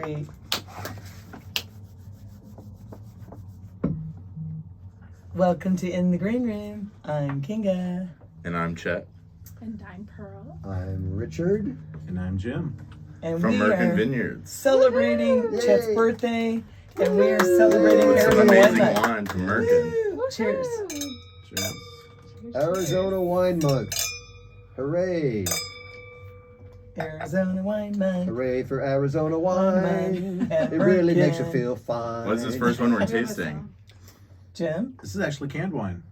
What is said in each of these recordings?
3. Welcome to In the Green Room. I'm Kinga. And I'm Chet. And I'm Pearl. I'm Richard. And I'm Jim. And From we Merkin are Vineyards. celebrating Yay. Chet's birthday. And we are celebrating With some Arizona Wine amazing Month. wine from Merkin. Cheers. Cheers. Arizona Wine Month. Hooray. Arizona Wine Month. Hooray for Arizona wine. At It really Merkin. makes you feel fine. What's this first one we're tasting? Jim, This is actually canned wine.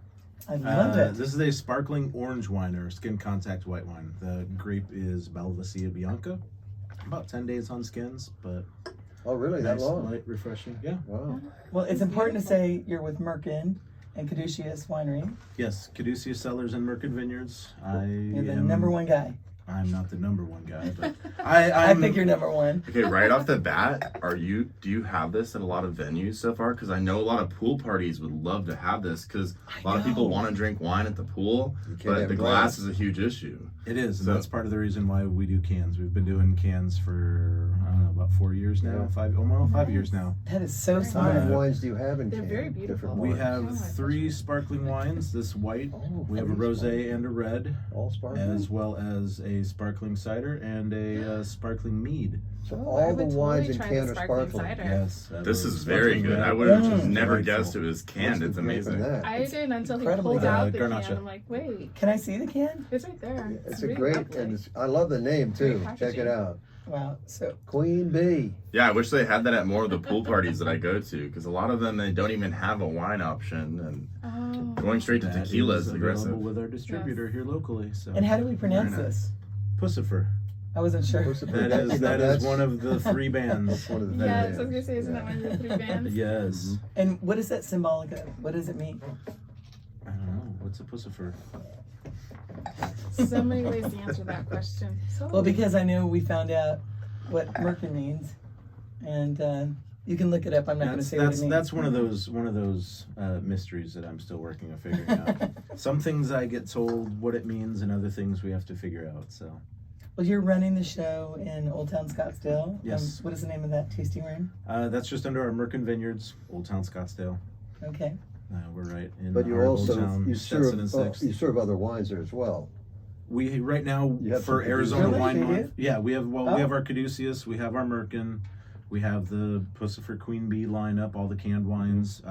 I love it. This is a sparkling orange wine or skin contact white wine. The grape is Malvasia Bianca. About 10 days on skins, but Oh, really? That nice, long? light, refreshing. Yeah. Wow. Well, it's important to say you're with Merkin and Caduceus Winery. Yes, Caduceus Cellars and Merkin Vineyards. You're the number one guy. I'm not the number one guy, but I I'm, think you're number one. Okay, right off the bat, do you have this at a lot of venues so far? Because I know a lot of pool parties would love to have this because a lot of people want to drink wine at the pool, can't but have the glass. glass is a huge issue. It is, and So- that's part of the reason why we do cans. We've been doing cans for, I don't know, about 4 years now, Yeah. 5 years now. That is so How many smart. wines do you have in They're can? very beautiful. Different We wines. have 3 sparkling wines, this white, Oh, we have a three rosé and a red, all sparkling? as well as a sparkling cider and a sparkling mead. So Oh, all I the would wines totally in try can the are sparkling sparkling. cider. Yes. This is sparkling very good. red. I would have Mm. just never Delightful. guessed it was canned. What's It's the difference amazing. in that? I didn't until he incredibly pulled good. out the Garnacha. can. I'm like, wait, Can I see the can? it's right there. It's really a great, lovely. and I love the name too. Great Check packaging. it out. Wow. So Queen Bee. Yeah, I wish they had that at more of the pool parties that I go to because a lot of them, they don't even have a wine option. And Oh. going straight to That tequila is is aggressive. available with our distributor here locally. So. and how do we pronounce Very nice. this? Pussifer. I wasn't sure. That is That's one of the 3 bands. That's one of the Yes, bands. I was gonna say, isn't Yeah. that one of the 3 bands? Yes. And what is that symbolic of? What does it mean? I don't know. What's a pussifer? So many ways to answer that question. So Well, because I know we found out what Merkin means, and you can look it up. I'm not going to say what it means. That's one of those mysteries that I'm still working on figuring out. Some things I get told what it means, and other things we have to figure out. So Well, you're running the show in Old Town Scottsdale. Yes. What is the name of that tasting room? that's just under our Merkin Vineyards, Old Town Scottsdale. Okay. We're right in But you our also Old Town, you Stetson and serve Sixth. you serve other wines there as well. We right now You have for some Arizona Really? Wine You do? Month. Yeah, we have Oh. we have our Caduceus, we have our Merkin, we have the Pussifer Queen Bee lineup, all the canned wines.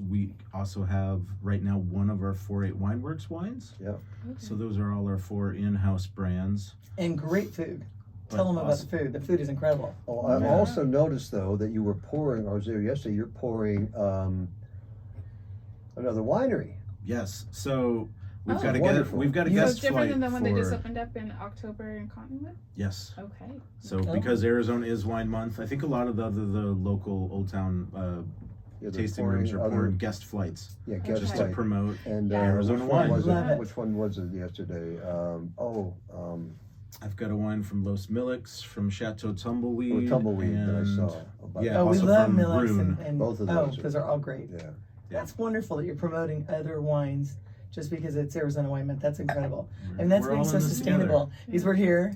We also have right now one of our 4-8 Wineworks wines. Yeah. So those are all our 4 in-house brands. And great food. But Tell them about the awesome. food. The food is incredible. Oh, I've Yeah. also noticed though that you were pouring. I was there yesterday. You're pouring another winery. Yes. So we've Oh, got a wonderful. we've got a You- So guest it's different flight than the one they just for opened up in October in Cunningham? yes. Okay. So Oh. because Arizona is Wine Month, I think a lot of the local Old Town Yeah, they're tasting pouring rooms are other- pouring guest flights Yeah, guest just Okay. to promote. And Yeah. Arizona which one wine. was Love it? it. Which one was it yesterday? I've got a wine from Los Millix, from Chateau Tumbleweed. Tumbleweed that I and- saw. About Yeah, Oh, we also love from Millets Brune. and Both of oh, those are- those are all great. Yeah. That's wonderful that you're promoting other wines just because it's Arizona Wine Month. That's incredible. We're- And that's we're being all so in this sustainable. Because we're here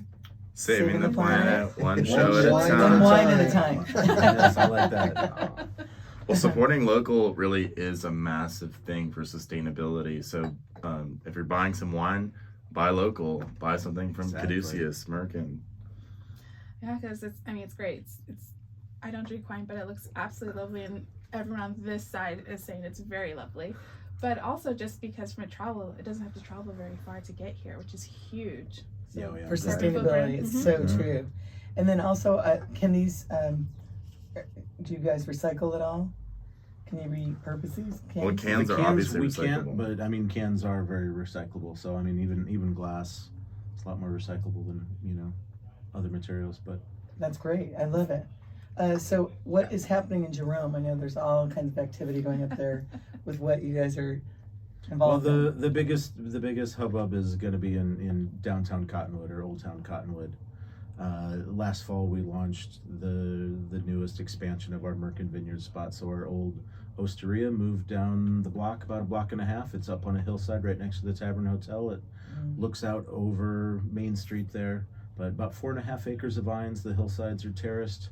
Saving the planet, one One show at a wine at a time. one wine at a time. Yes, I like that. Well, supporting local really is a massive thing for sustainability. So if you're buying some wine, buy local. Buy something from Exactly. Caduceus, Merkin. Yeah, because it's great. I don't drink wine, but it looks absolutely lovely, and everyone on this side is saying it's very lovely. But also just because from travel, it doesn't have to travel very far to get here, which is huge. So Yeah, yeah. For Right. sustainability. It's Mhm. so Mhm. true. And then also, can these, do you guys recycle at all? Can you repurpose these cans? Well, cans The are obviously we recyclable. can't, but I mean cans are very recyclable. So I mean even glass, it's a lot more recyclable than other materials. But That's great. I love it. So what is happening in Jerome? I know there's all kinds of activity going up there with what you guys are well, involved in. the biggest hubbub is going to be in downtown Cottonwood or Old Town Cottonwood. Last fall we launched the newest expansion of our Merkin Vineyards spot. So our old Osteria moved down the block, about a block and a half. It's up on a hillside right next to the Tavern Hotel. It looks out over Main Street there, but about 4.5 acres of vines. The hillsides are terraced.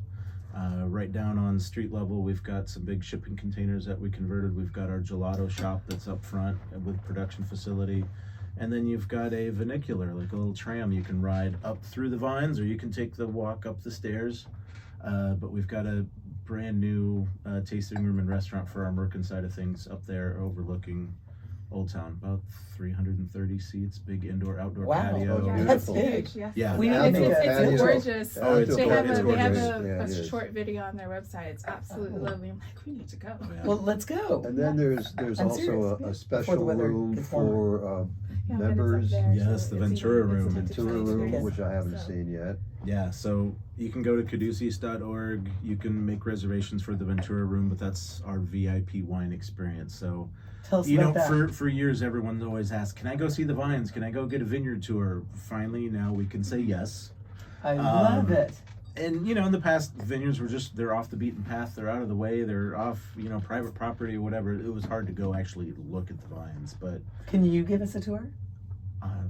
Right down on street level, we've got some big shipping containers that we converted. We've got our gelato shop that's up front with production facility. And then you've got a vernacular, like a little tram you can ride up through the vines, or you can take the walk up the stairs. But we've got a brand new tasting room and restaurant for our Merkin side of things up there overlooking Old Town. About 330 seats, big indoor outdoor Wow. patio. Yeah, That's it's big. huge, yes. Yeah. We No, need to it's, make a it's tour. gorgeous. Oh, it's they gorgeous. have, a, they have Yeah, a, it is. short video on their website. It's absolutely lovely. I'm like, we need to go. Oh, yeah. Well, let's go. And then there's I'm also serious, a before special the weather room gets warmer. for Yeah, but it's up members. there, Yes, so the it's Ventura even- room. it's a Tour room, experience. which I haven't So- seen yet. Yeah, so you can go to caduceus.org. You can make reservations for the Ventura room, but that's our VIP wine experience. So, Tell us you know, about that. for years, everyone's always asked, can I go see the vines? Can I go get a vineyard tour? Finally, now we can say yes. I love it. And, you know, in the past, vineyards were just, they're off the beaten path. They're out of the way. They're off, you know, private property or whatever. It was hard to go actually look at the vines, but Can you give us a tour?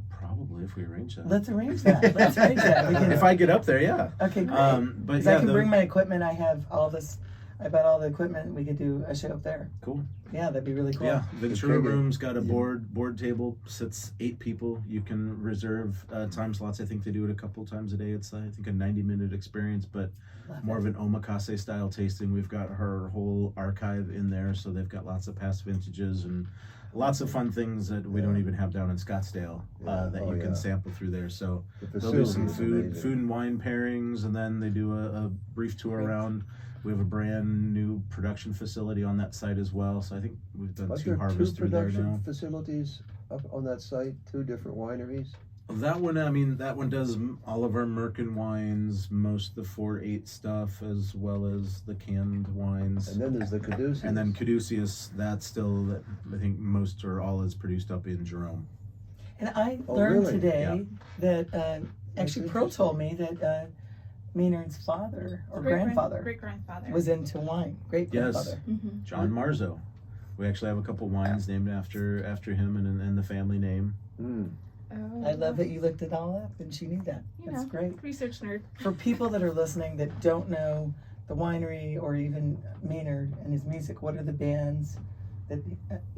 probably if we arrange that. Let's arrange that. Let's arrange that. We can, If I get up there, yeah. okay, great. But Because yeah, I can bring my equipment. I have all this. I bought all the equipment. We could do a show up there. cool. Yeah, that'd be really cool. Yeah, Ventura Okay, good. room's got a Yeah. board table, sits 8 people. You can reserve time slots. I think they do it a couple times a day. It's I think a 90-minute experience, but Love more it. of an omakase style tasting. We've got her whole archive in there, so they've got lots of past vintages and lots of fun things that we don't even have down in Scottsdale Yeah. that Oh, you yeah. can sample through there. So The they'll do some facility is food amazing. and wine pairings, and then they do a brief tour Great. around. We have a brand new production facility on that site as well. So I think we've done Aren't 2 there harvests two through there production now. facilities up on that site? 2 different wineries? That one, I mean, that one does all of our Merkin wines, most of the 4-8 stuff, as well as the canned wines. And then there's the Caduceus. And then Caduceus, that's still, that I think most or all is produced up in Jerome. And I Oh, learned really? today that That's actually Pearl told me that Maynard's father or grandfather Great grandfather. was into wine. Great grandfather. Mm-hmm. John Marzo. We actually have a couple wines named after him and the family name. Mm. Oh, I love that you looked it all up and she knew that. You That's know. great. Research nerd. For people that are listening that don't know the winery or even Maynard and his music, what are the bands that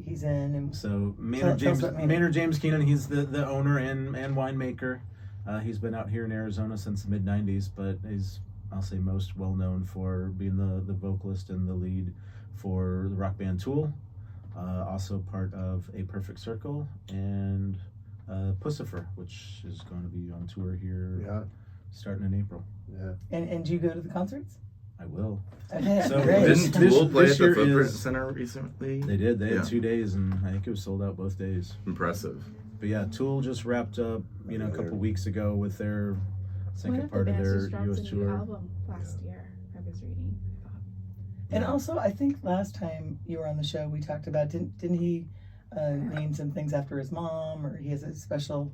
he's in? And So Tell us what Maynard James Keenan, he's the owner and winemaker. He's been out here in Arizona since the mid '90s, but he's, I'll say, most well known for being the vocalist and the lead for the rock band Tool. Also part of A Perfect Circle and Pussifer, which is going to be on tour here Yeah, starting in April. yeah. and do you go to the concerts? I will. Okay, So great. Didn't This- Tool play this at the year Footprint is- Center recently? They did. They Yeah. had 2 days, and I think it was sold out both days. Impressive. But yeah, Tool just wrapped up, you know, a couple weeks ago with their One second of the part of bands their just dropped U.S. a new tour. album last year. I was reading. I thought. And also, I think last time you were on the show, we talked about didn't he name some things after his mom, or he has a special,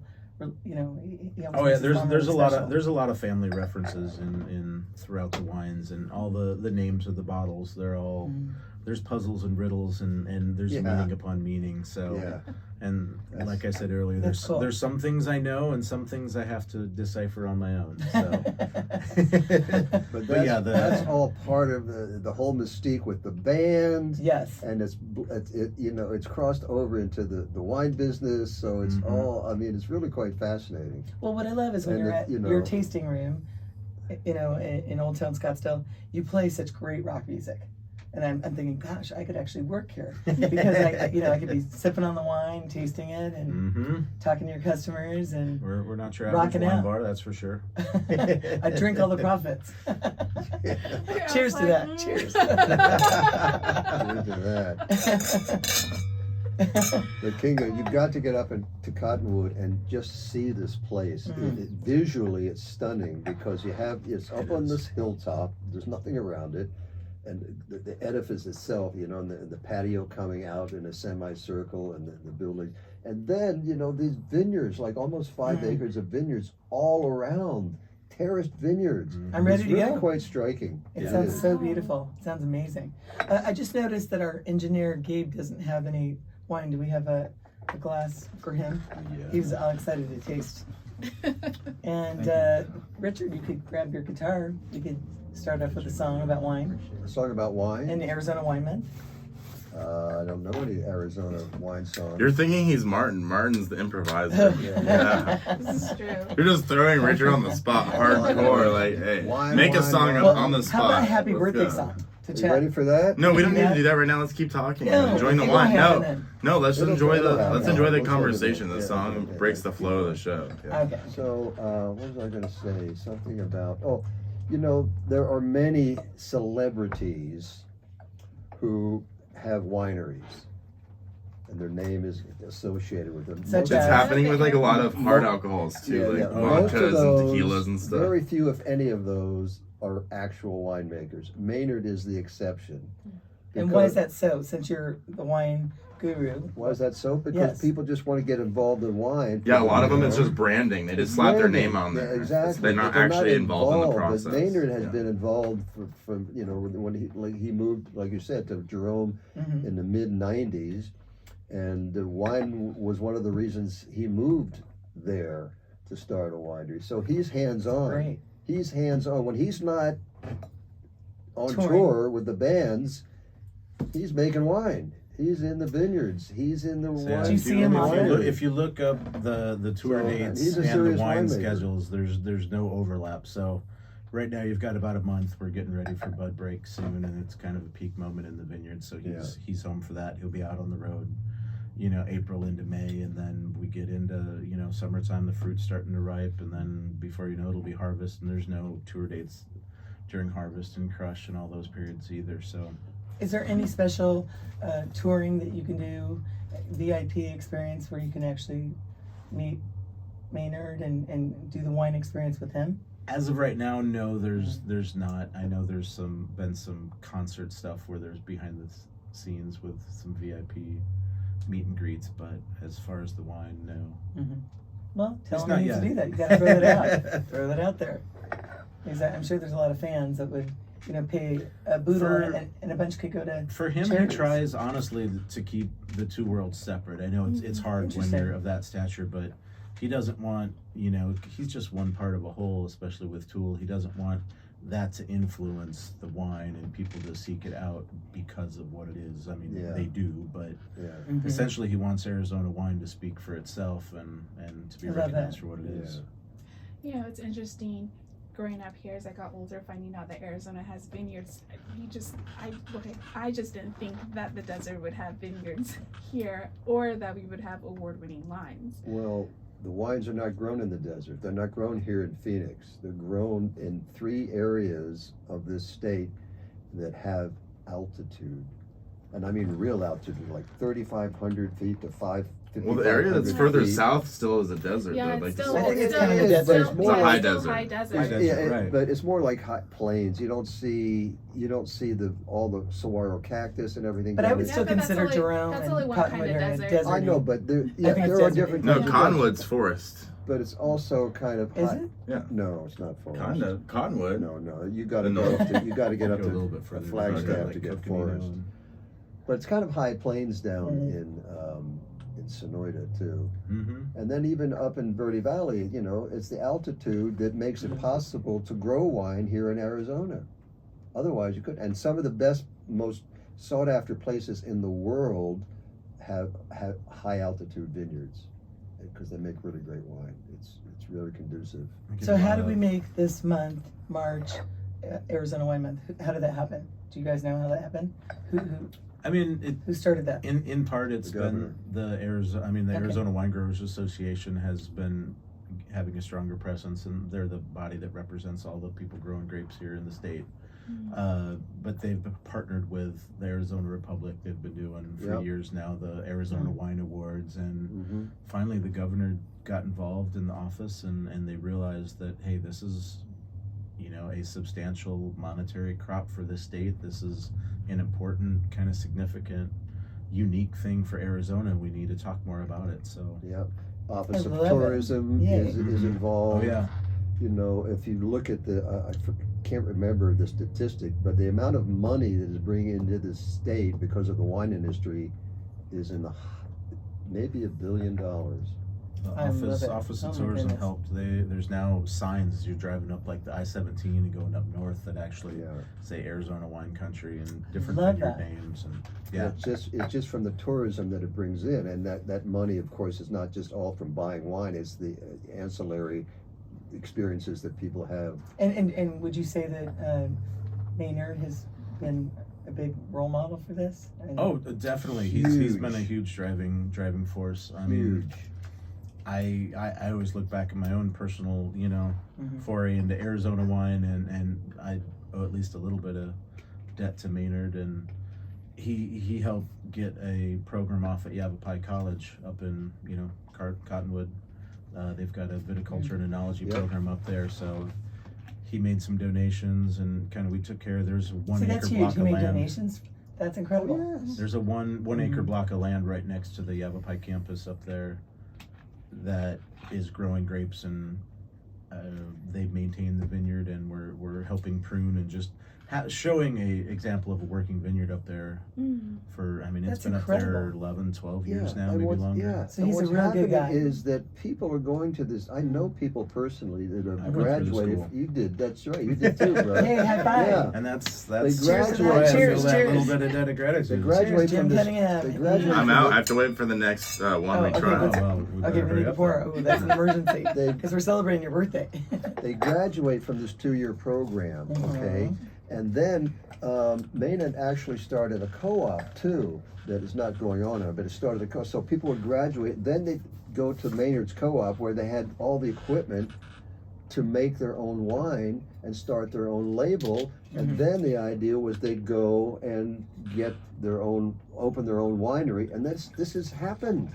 you know? He always Oh yeah, makes his mom there's a really lot special. of there's a lot of family references in throughout the wines, and all the names of the bottles. They're all Mm. there's puzzles and riddles, and there's Yeah. meaning upon meaning. So Yeah. and That's- like I said earlier, That's cool. there's some things I know and some things I have to decipher on my own. So. But that's, yeah, that's all part of the whole mystique with the band. Yes. And it's you know, it's crossed over into the wine business, so it's Mhm. all, I mean, it's really quite fascinating. Well, what I love is when And you're it- at you your know- tasting room, you know, in Old Town Scottsdale, you play such great rock music. And I'm thinking, gosh, I could actually work here because I could be sipping on the wine, tasting it, and Mm-hmm. talking to your customers, and We're not your average Rocking wine out. bar, that's for sure. I drink all the profits. Cheers to that. Cheers. Look at that. But Kinga, you've got to get up to Cottonwood and just see this place. Mhm. Visually, it's stunning because it's up It on is. this hilltop. There's nothing around it, and the edifice itself, you know, and the patio coming out in a semicircle, and the building, and then you know these vineyards, like almost 5 Mm. acres of vineyards all around, terraced vineyards. I'm ready It's to really go. quite striking. It Yeah. sounds is. so beautiful. It sounds amazing. I just noticed that our engineer Gabe doesn't have any wine. Do we have a glass for him? He was all excited to taste And Richard, you could grab your guitar. You could start off with a song about wine. A song about wine? In Arizona Wine Month. I don't know any Arizona wine songs. You're thinking he's Martin. Martin's the improviser. Yeah. This is true. You're just throwing Richard on the spot hardcore. Like, hey, Wine, make a wine, song wine. up on the spot. How about a happy Let's birthday go. song to Are you Chet? ready for that? No, we don't need Yeah. to do that right now. Let's keep talking. No, Enjoying the it'll wine. happen No, then. no. Let's just It'll enjoy the. happen. Let's enjoy the We'll talk conversation. about The it. song Yeah. breaks the flow of the show. Yeah. Okay. So, what was I going to say? Something about, there are many celebrities who have wineries, and their name is associated with them. Such It's as- happening with like a lot of hard alcohols too, like Most of vodkas those, and tequilas and stuff. very few, if any of those, are actual winemakers. Maynard is the exception. And why is Because- that so? Since you're the wine guru. Why is that so? Because Yes. people just want to get involved in wine. Yeah, a lot of them it's You know? just branding. They just It's slap their branding. name on there. Yeah, exactly. They're not But actually involved in the But process. Maynard has Yeah. been involved from when he moved, like you said, to Jerome Mhm. in the mid '90s, and the wine was one of the reasons he moved there to start a winery. So he's hands on. Great. He's hands on when he's not on Touring. tour with the bands. He's making wine. He's in the vineyards. He's in the So, yeah, wine. Do you see him if you often? look, if you look up the tour So, dates he's a and the serious wine winemaker. schedules, there's no overlap. So right now you've got about a month. We're getting ready for bud break soon, and it's kind of a peak moment in the vineyard. So he's home for that. He'll be out on the road, April into May, and then we get into summertime. The fruit's starting to ripe, and then before you know it'll be harvest. And there's no tour dates during harvest and crush and all those periods either. So. Is there any special touring that you can do, VIP experience where you can actually meet Maynard and do the wine experience with him? As of right now, no, there's not. I know there's been some concert stuff where there's behind the scenes with some VIP meet and greets, but as far as the wine, no. Mm-hmm. Well, tell It's him not he needs to yet. do that. You gotta throw that out. Throw that out there. Because I'm sure there's a lot of fans that would, pay a boodle and a bunch could go to. For him, charities. he tries honestly to keep the two worlds separate. I know it's hard when Interesting. you're of that stature, but he doesn't want, he's just one part of a whole, especially with Tool. He doesn't want that to influence the wine and people to seek it out because of what it is. I mean, Yeah. they do, but Yeah. Mhm. essentially he wants Arizona wine to speak for itself and to be I love that. recognized for what it is. It's interesting. Growing up here as I got older, finding out that Arizona has vineyards, I just didn't think that the desert would have vineyards here, or that we would have award-winning wines. Well, the wines are not grown in the desert. They're not grown here in Phoenix. They're grown in 3 areas of this state that have altitude. And I mean real altitude, like 3,500 feet to 5,500 Well, the area that's Yeah. further feet. south still is a desert. Yeah, though. it's Like still, I think it's it's still, kind of a it's desert. still, It's more like- it's still It's a high high desert. desert. Yeah, right. but it's more like hot plains. You don't see all the saguaro cactus and everything. But I down would there. still but that's consider only- Jerome that's and only one kind Cottonwood of area desert. desert. I know, but there think it's are desert. different. No, different- Conwood's forest. But it's also kind of Is hot. it? Yeah. No, it's not forest. Kind of. Cottonwood. No, you got to No. go up to, you got to get up Go a little to bit further. Flagstaff like to get Coconino forest. and- But it's kind of high plains down Mhm. in Sonoyta too. Mhm. And then even up in Verde Valley, it's the altitude that makes it possible to grow wine here in Arizona. Otherwise you couldn't. And some of the best, most sought after places in the world have high altitude vineyards because they make really great wine. It's really conducive. So how do we make this month, March, Arizona Wine Month? How did that happen? Do you guys know how that happened? I mean, Who started that? in part it's The been governor. the Arizona. I mean, the Okay. Arizona Wine Growers Association has been having a stronger presence, and they're the body that represents all the people growing grapes here in the state. But they've partnered with the Arizona Republic. They've been doing for Yep. years now the Arizona Wine Awards, and Mm-hmm. finally the governor got involved in the office, and they realized that, hey, this is a substantial monetary crop for this state. This is an important, kind of significant, unique thing for Arizona. We need to talk more about it. So Yep. Office of love it. Tourism Yeah. is involved. oh yeah, If you look at can't remember the statistic, but the amount of money that is bringing into the state because of the wine industry is in maybe $1 billion. I love it. Office of Oh my Tourism goodness. helped. There's now signs as you're driving up like the I-17 and going up north that actually Yeah. say Arizona wine country and different Love vineyard that. names, and Yeah. It's just from the tourism that it brings in, and that money, of course, is not just all from buying wine. It's the ancillary experiences that people have. And would you say that Maynard has been a big role model for this? Oh, definitely. He's Huge. been a huge driving force. I mean, I always look back at my own personal, Mhm. foray into Arizona wine, and I owe at least a little bit of debt to Maynard, and he helped get a program off at Yavapai College up in Cottonwood. They've got a viticulture and enology Yep. program up there, so he made some donations, and kind of we took care. There's a 1 See, acre that's huge. block He of made land. donations. That's incredible. Yes. There's a one acre block of land right next to the Yavapai campus up there that is growing grapes, and they've maintained the vineyard, and we're helping prune and just showing a example of a working vineyard up there for, I mean, it's That's been up there incredible. 11, 12 years now, and maybe what's- longer. Yeah, So and he's a what's real good happening guy. is that people are going to this. I know people personally that have I went through the graduated. school. You did. That's right. You did too, bro. Hey, high five. Yeah. And that's They why I graduate- feel that Cheers, little cheers. bit of debt of gratitude. They graduate Cheers, Jim from this. Cunningham. They graduate. I'm from out. the- I have to wait for the next one we okay, try. let's- we Okay, better we hurry need to up pour. then. Oh, that's an emergency They- because we're celebrating your birthday. They graduate from this 2-year program, okay? And then Maynard actually started a co-op too that is not going on now, but it started a co-op. So people would graduate, then they go to Maynard's co-op where they had all the equipment to make their own wine and start their own label. And then the idea was they'd go and get open their own winery, and this has happened.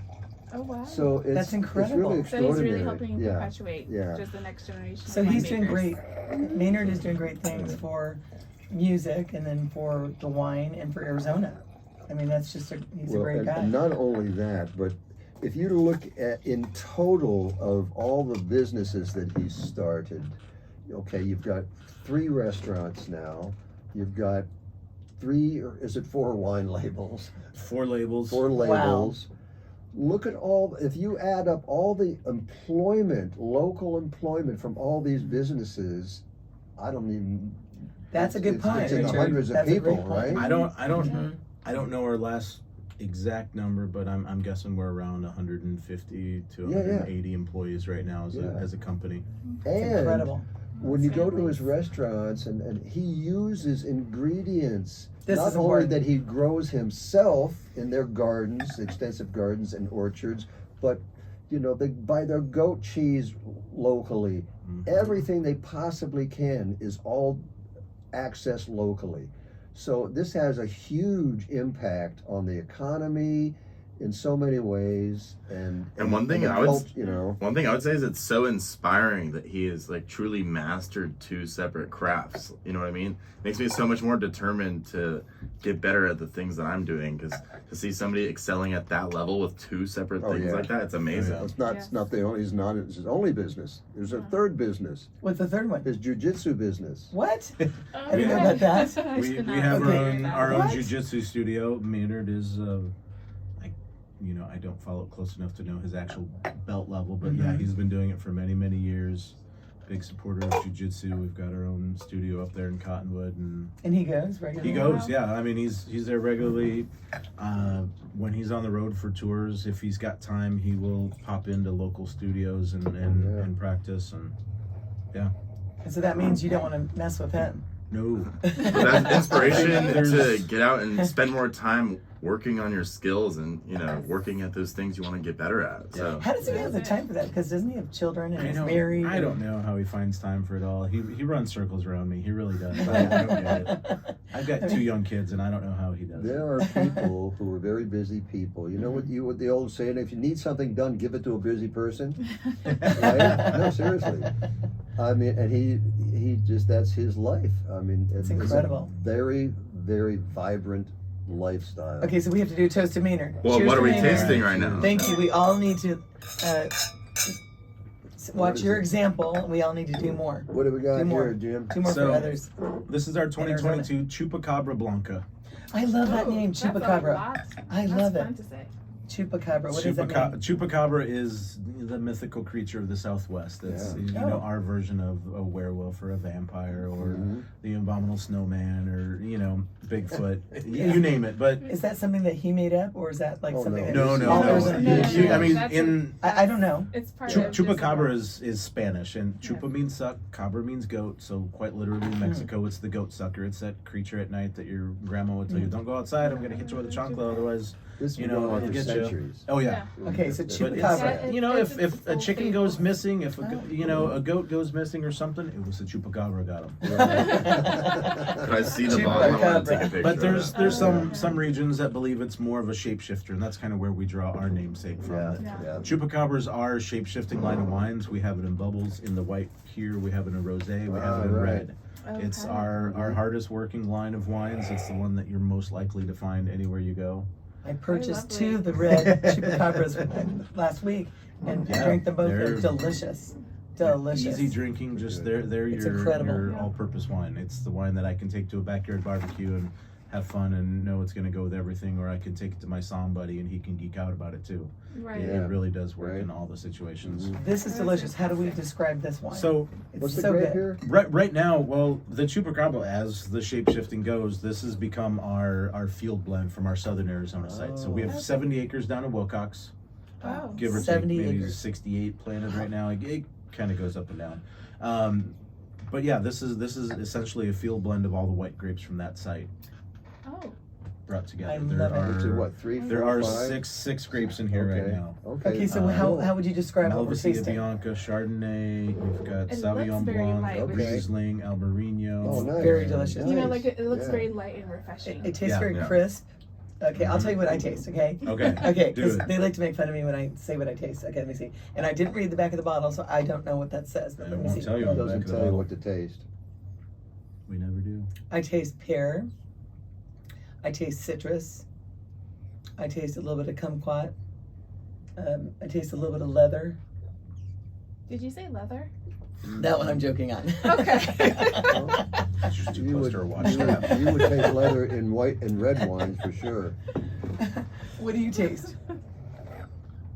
Oh wow. So it's That's incredible. It's So really he's extraordinary. really helping yeah. perpetuate Yeah. just the next generation. So of he's doing winemakers. great. Maynard is doing great things for music, and then for the wine, and for Arizona. I mean, he's a great and, guy. and not only that, but if you look at in total of all the businesses that he's started, okay, you've got 3 restaurants now. You've got 3, or is it 4 wine labels? 4 labels. 4 labels. Look at if you add up all the local employment from all these businesses, I don't even. That's a good point, It's in the Richard. hundreds of That's a people, great point. right? I don't know our last exact number, but I'm guessing we're around 150 to 180 employees right now as a company. It's And incredible. when you go to his Families. restaurants and he uses ingredients, This not is only important. that he grows himself in their gardens, extensive gardens and orchards, but they buy their goat cheese locally. Everything they possibly can is all accessed locally. So this has a huge impact on the economy in so many ways, and one thing the I would cult- One thing I would say is it's so inspiring that he has like truly mastered 2 separate crafts. You know what I mean? Makes me so much more determined to get better at the things that I'm doing, because to see somebody excelling at that level with 2 separate Oh, things yeah. like that, it's amazing. It's not. It's not the only. It's not. It's his only business. There's a third business. What's the third one? His jujitsu business. What? Oh, I didn't know about that. I We did not have know Okay. that. our own What? jiu-jitsu studio. Maynard is, I don't follow it close enough to know his actual belt level, but yeah, he's been doing it for many, many years. Big supporter of jiu-jitsu. We've got our own studio up there in Cottonwood, and And he goes regularly. he goes. Yeah, I mean, he's there regularly. When he's on the road for tours, if he's got time, he will pop into local studios and practice. And And so that means you don't want to mess with him. no, That's inspiration to There's- get out and spend more time working on your skills and working at those things you want to get better at. So How does he have the time for that? Because doesn't he have children and he's I married? don't know how he finds time for it all. He runs circles around me. He really does. I don't get it. I've got 2 young kids, and I don't know how he does it. There are people who are very busy people. You know what the old saying? If you need something done, give it to a busy person. Right? No, seriously. I mean, and he just that's his life. I mean, It's incredible. a very, very vibrant lifestyle. Okay, so we have to do a toast to Maynard. well, Cheers what to are we Maynard. tasting right now? Thank you. We all need to watch is your it? example, and we all need to do more. What do we got Two more. here, Jim? 2 more So- for others. This is our 2022 Chupacabra Blanca. I love that Oh, name, that's a Chupacabra. lot. I That's love fun it. to say. Chupacabra. What does that mean? Chupacabra is the mythical creature of the Southwest. It's our version of a werewolf or a vampire or the abominable snowman or Bigfoot. You name it. But Is that something that he made up, or is that like something? no. that No. No. I mean, That's I don't know. It's part of Chupacabra is Spanish, and chupa means suck, cabra means goat. So quite literally in Mexico, it's the goat sucker. It's that creature at night that your grandma would tell you, "Don't go outside. I'm gonna hit you with a chancla, otherwise." This it'll for get you. centuries. Oh yeah. Okay, so But Chupacabra. it's, It's if a chicken goes missing, if a goat goes missing or something, it was the Chupacabra got him. If I see the bottle, I want to take a picture. But there's of it. some regions that believe it's more of a shapeshifter, and that's kind of where we draw our namesake from. Yeah. Chupacabras are shape-shifting line of wines. We have it in bubbles, in the white here. We have it in rosé. We have it in red. It's Okay. our hardest working line of wines. It's the one that you're most likely to find anywhere you go. I purchased lovely. 2 of the red Chupacabras last week and Yeah, drank them both. they're- They're delicious. Delicious. Easy drinking, just they're It's your incredible. all-purpose wine. It's the wine that I can take to a backyard barbecue and have fun and know it's going to go with everything, or I can take it to my psalm buddy and he can geek out about it too. Right. Yeah. It really does work Right. in all the situations. This is delicious. How do we describe this wine? So it's What's the so grape good. here? right now, well, the Chupacabra, as the shape shifting goes, this has become our field blend from our southern Arizona site. So we have Oh. 70 acres down in Wilcox, Oh. give or take 70 maybe acres. 68 planted right now. It kind of goes up and down. But yeah, this is essentially a field blend of all the white grapes from that site Oh. brought together. I There love it. Which is are what, 3, 4, there are 5? six grapes in here right Okay. now. Okay, so Uh, how would you describe what we're Malvasia tasting? Bianca, Chardonnay. We've got It Sauvignon looks very Blanc, light, which- Riesling, Albarino. Oh, nice. Very delicious. You know, like it looks Yeah. very light and refreshing. It tastes Yeah. very Yeah. crisp. Okay, I'll tell you what I taste, okay? Okay. Okay, Do because it. they like to make fun of me when I say what I taste. Okay, let me see. And I didn't read the back of the bottle, so I don't know what that says. But It let me won't see. tell you It on the doesn't back of the tell you bottle. what to taste. We never do. I taste pear. I taste citrus. I taste a little bit of kumquat. I taste a little bit of leather. Did you say leather? That one I'm joking on. Okay. That's just too You close would, to our watch. you would taste leather in white and red wines for sure. What do you taste?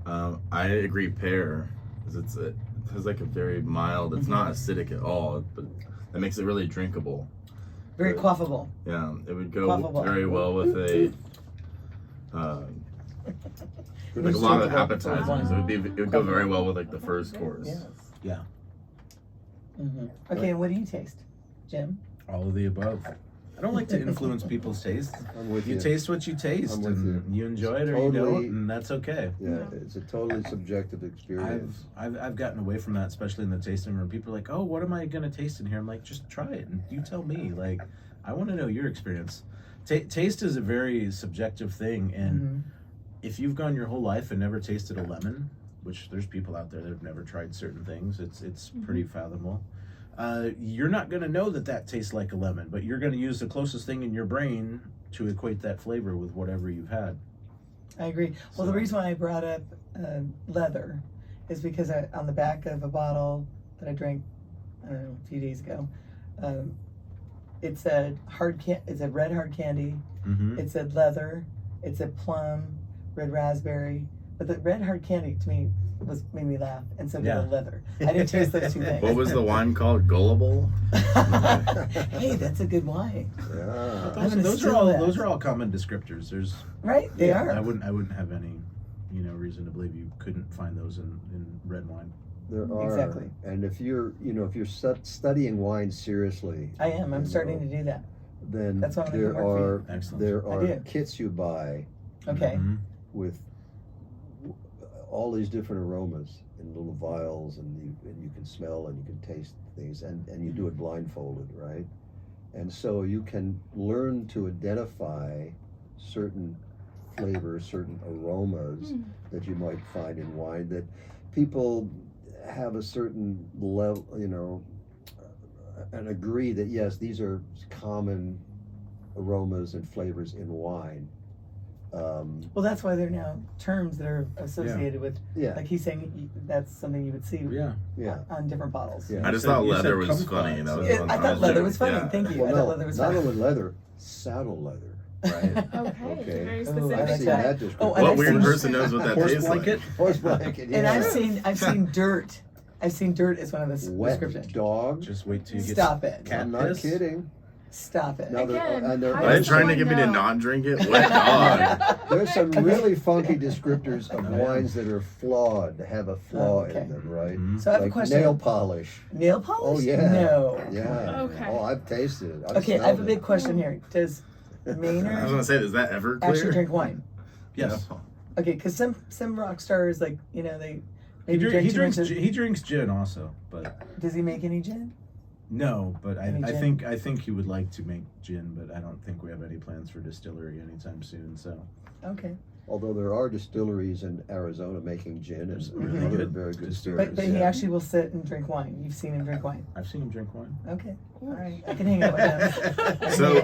I agree, pear, because it has like a very mild. It's not acidic at all, but that makes it really drinkable. Very quaffable. Yeah, it would go Quaffable. very well with a like a lot of appetizers. It would go very well with like the first course. Yes. Yeah. Okay, and what do you taste, Jim? All of the above. I don't like to influence people's taste. I'm with You you. taste what you taste, I'm with and you enjoy it or you Totally. don't, and that's okay. Yeah, it's a totally subjective experience. I've gotten away from that, especially in the tasting room. People are like, "Oh, what am I gonna taste in here?" I'm like, "Just try it, and you tell me." Like, I want to know your experience. Taste is a very subjective thing, and if you've gone your whole life and never tasted a lemon, which there's people out there that have never tried certain things, it's pretty fathomable. You're not going to know that tastes like a lemon, but you're going to use the closest thing in your brain to equate that flavor with whatever you've had. I agree. Well, the So- reason why I brought up leather is because on the back of a bottle that I drank, I don't know, a few days ago, it said it said red hard candy. Mm-hmm. It said leather. It said plum, red raspberry. But the red hard candy to me made me laugh, and so did Yeah. the leather. I didn't taste those two things. What was the wine called? Gullible? Hey, that's a good wine, Yeah. I'm gonna Those steal that. are all common descriptors. There's right? They I are. wouldn't have any reason to believe you couldn't find those in red wine. There are. Exactly. And if you're studying wine seriously, I am. I'm starting to do that. then That's why I'm there making work for are Excellent. there I are do. kits you buy Okay. Mhm. with all these different aromas in little vials, and you can smell and you can taste things, and you do it blindfolded, right? And so you can learn to identify certain flavors, certain aromas that you might find in wine that people have a certain level, and agree that yes, these are common aromas and flavors in wine. Well, that's why there are now terms that are associated with, Yeah, like he's saying, that's something you would see Yeah. yeah. on different bottles. Yeah. I just You thought said leather was kumquat, funny. so- That was I one thought was leather joking. was funny. Yeah. Thank you. Well, I thought no, leather was not funny. only leather, saddle leather. Right. Okay, Okay. very Oh, I I've like specific. seen that. that description. Oh, and What I've weird seen- person knows what that Horse tastes blanket? like? Horse blanket, And yeah. I've seen dirt. I've seen dirt as one of the Wet descriptions. dog. Just wait till you get Stop it. cat I'm not piss. kidding. Stop it. No, Again, and there how Are are they does trying to someone get me to know? not drink it? Wet dog. There's some really funky descriptors of Oh, yeah. wines that are flawed, have a flaw Okay. in them, right? Mhm. So I have a Like question. nail polish. Nail polish? Oh yeah. No. Yeah. Okay. Oh, I've tasted it. I've Okay, I have a smelled big it. question here. Does I was Maynard gonna say, is that ever clear? actually drink wine? Yes. No. Okay, because some rock stars, like, you know, they He, maybe drink too much. he drinks gin also, but Does he make any gin? no. But Any I gin? think he would like to make gin, but I don't think we have any plans for distillery anytime soon. So Okay. Although there are distilleries in Arizona making gin and Really other good very good distilleries. spirits. But he yeah. actually will sit and drink wine. You've seen him drink wine. I've seen him drink wine. Okay. All right. I can hang out with him. So,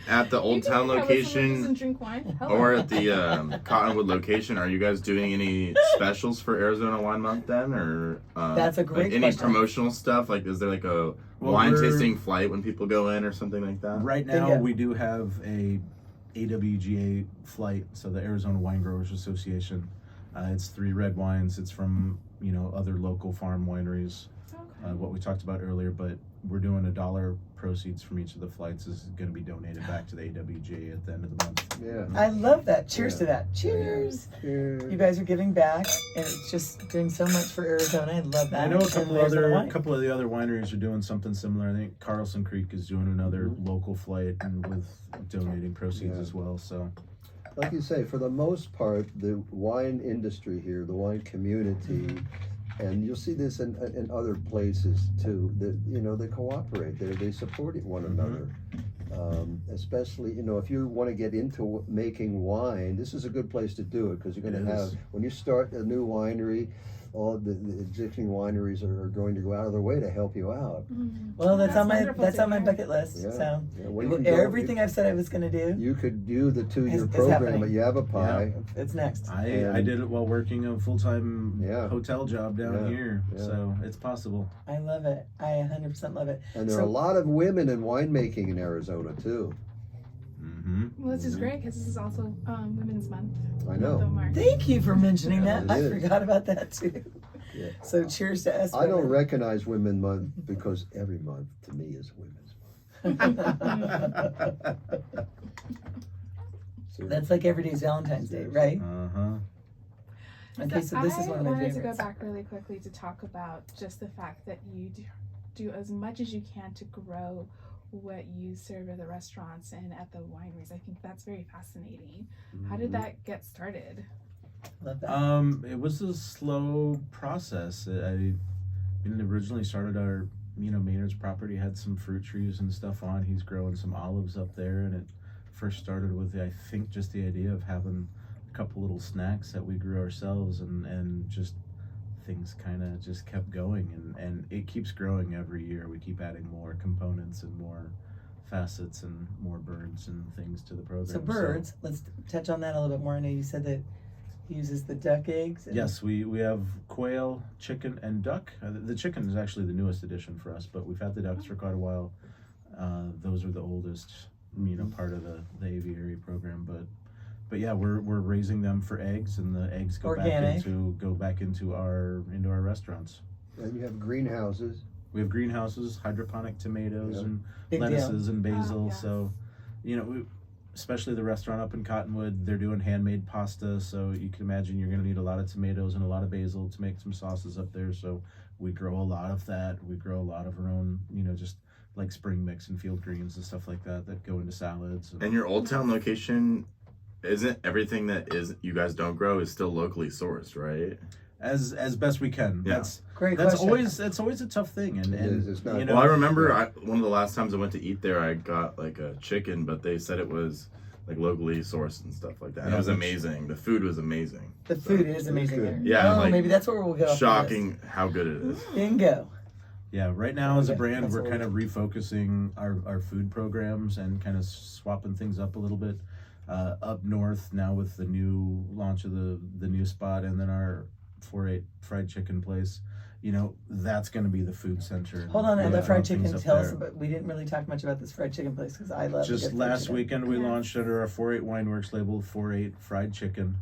at the You Old can Town hang out with someone who location doesn't drink wine. Hello. or at the Cottonwood location, are you guys doing any specials for Arizona Wine Month then, or That's a great like any question. promotional stuff? Like, is there like a Well, wine we're- tasting flight when people go in or something like that? Right now, Bingo. we do have a AWGA flight, so the Arizona Wine Growers Association. It's 3 red wines. It's from other local farm wineries. Okay. What we talked about earlier, but we're doing $1 proceeds from each of the flights is going to be donated back to the AWGA at the end of the month. Yeah. I love that. Cheers Yeah. to that. Cheers. Cheers. You guys are giving back, and it's just doing so much for Arizona. I love that. I know a And Arizona wine. couple of the other wineries are doing something similar. I think Carlson Creek is doing another Mhm. local flight and with donating proceeds Yeah. as well. So Like you say, for the most part, the wine industry here, the wine community, and you'll see this in other places too. That they cooperate. They support one another. Especially if you want to get into making wine, this is a good place to do it because you're going It to is. have when you start a new winery, all the existing wineries are going to go out of their way to help you out. Mhm. Well, that's on my wonderful that's to on my hear. bucket list. Yeah. So Yeah, well, you can go- everything I've said I was going to do, You could do the 2-year It's program happening. at Yavapai. it's next. I And- did it while working a full-time Yeah. hotel job down Yeah. here. Yeah. So it's possible. I love it. I 100% love it. And there are a lot of women in winemaking in Arizona too. Mm-hmm. Well, this is great because this is also Women's Month. I know. Month of March. Thank you for mentioning that. It I is. forgot about that too. Yeah. So cheers to us. I don't women. recognize Women Month because every month to me is Women's Month. So, That's like every day's Valentine's Day, right? Uh-huh. Okay, so this is one of my I wanted to favorites. go back really quickly to talk about just the fact that you do as much as you can to grow what you serve at the restaurants and at the wineries. I think that's very fascinating. How did that get started? Love that. It was a slow process. I originally started our, Maynard's property had some fruit trees and stuff on. He's growing some olives up there, and it first started with, I think, just the idea of having a couple little snacks that we grew ourselves, and just things kind of just kept going, and it keeps growing every year. We keep adding more components and more facets and more birds and things to the program. So birds, let's touch on that a little bit more. I know you said that he uses the duck eggs. And Yes, we have quail, chicken, and duck. The chicken is actually the newest addition for us, but we've had the ducks for quite a while. Those are the oldest, part of the aviary program. But yeah, we're raising them for eggs, and the eggs go Organic. back into our restaurants. and you have greenhouses. We have greenhouses, hydroponic tomatoes, Yeah. and Big deal. lettuces and basil. yes. So, especially the restaurant up in Cottonwood, they're doing handmade pasta. So you can imagine you're going to need a lot of tomatoes and a lot of basil to make some sauces up there. So we grow a lot of that. We grow a lot of our own, just like spring mix and field greens and stuff like that go into salads. And your Old Town location, isn't everything that is you guys don't grow is still locally sourced, right? As best we can. Yeah. Great That's question. always a tough thing. And, It is. It's not- Well, I remember one of the last times I went to eat there, I got like a chicken, but they said it was like locally sourced and stuff like that. And Yeah, it was which- amazing. The food was amazing. The food is amazing good. there. Yeah, Oh, like, maybe that's where we'll go. after Shocking how good it is. this. Bingo. Yeah, right now as a Okay, brand, that's we're what kind of refocusing our food programs and kind of swapping things up a little bit. Up north now with the new launch of the new spot, and then our 4-8 fried chicken place. you know, that's going to be the food center. Hold on, and We'll the have fried things chicken. up Tell us there. about. We didn't really talk much about this fried chicken place because I love. Just a good fried last chicken. weekend we Yes. launched under our 4-8 Wineworks label 4-8 fried chicken.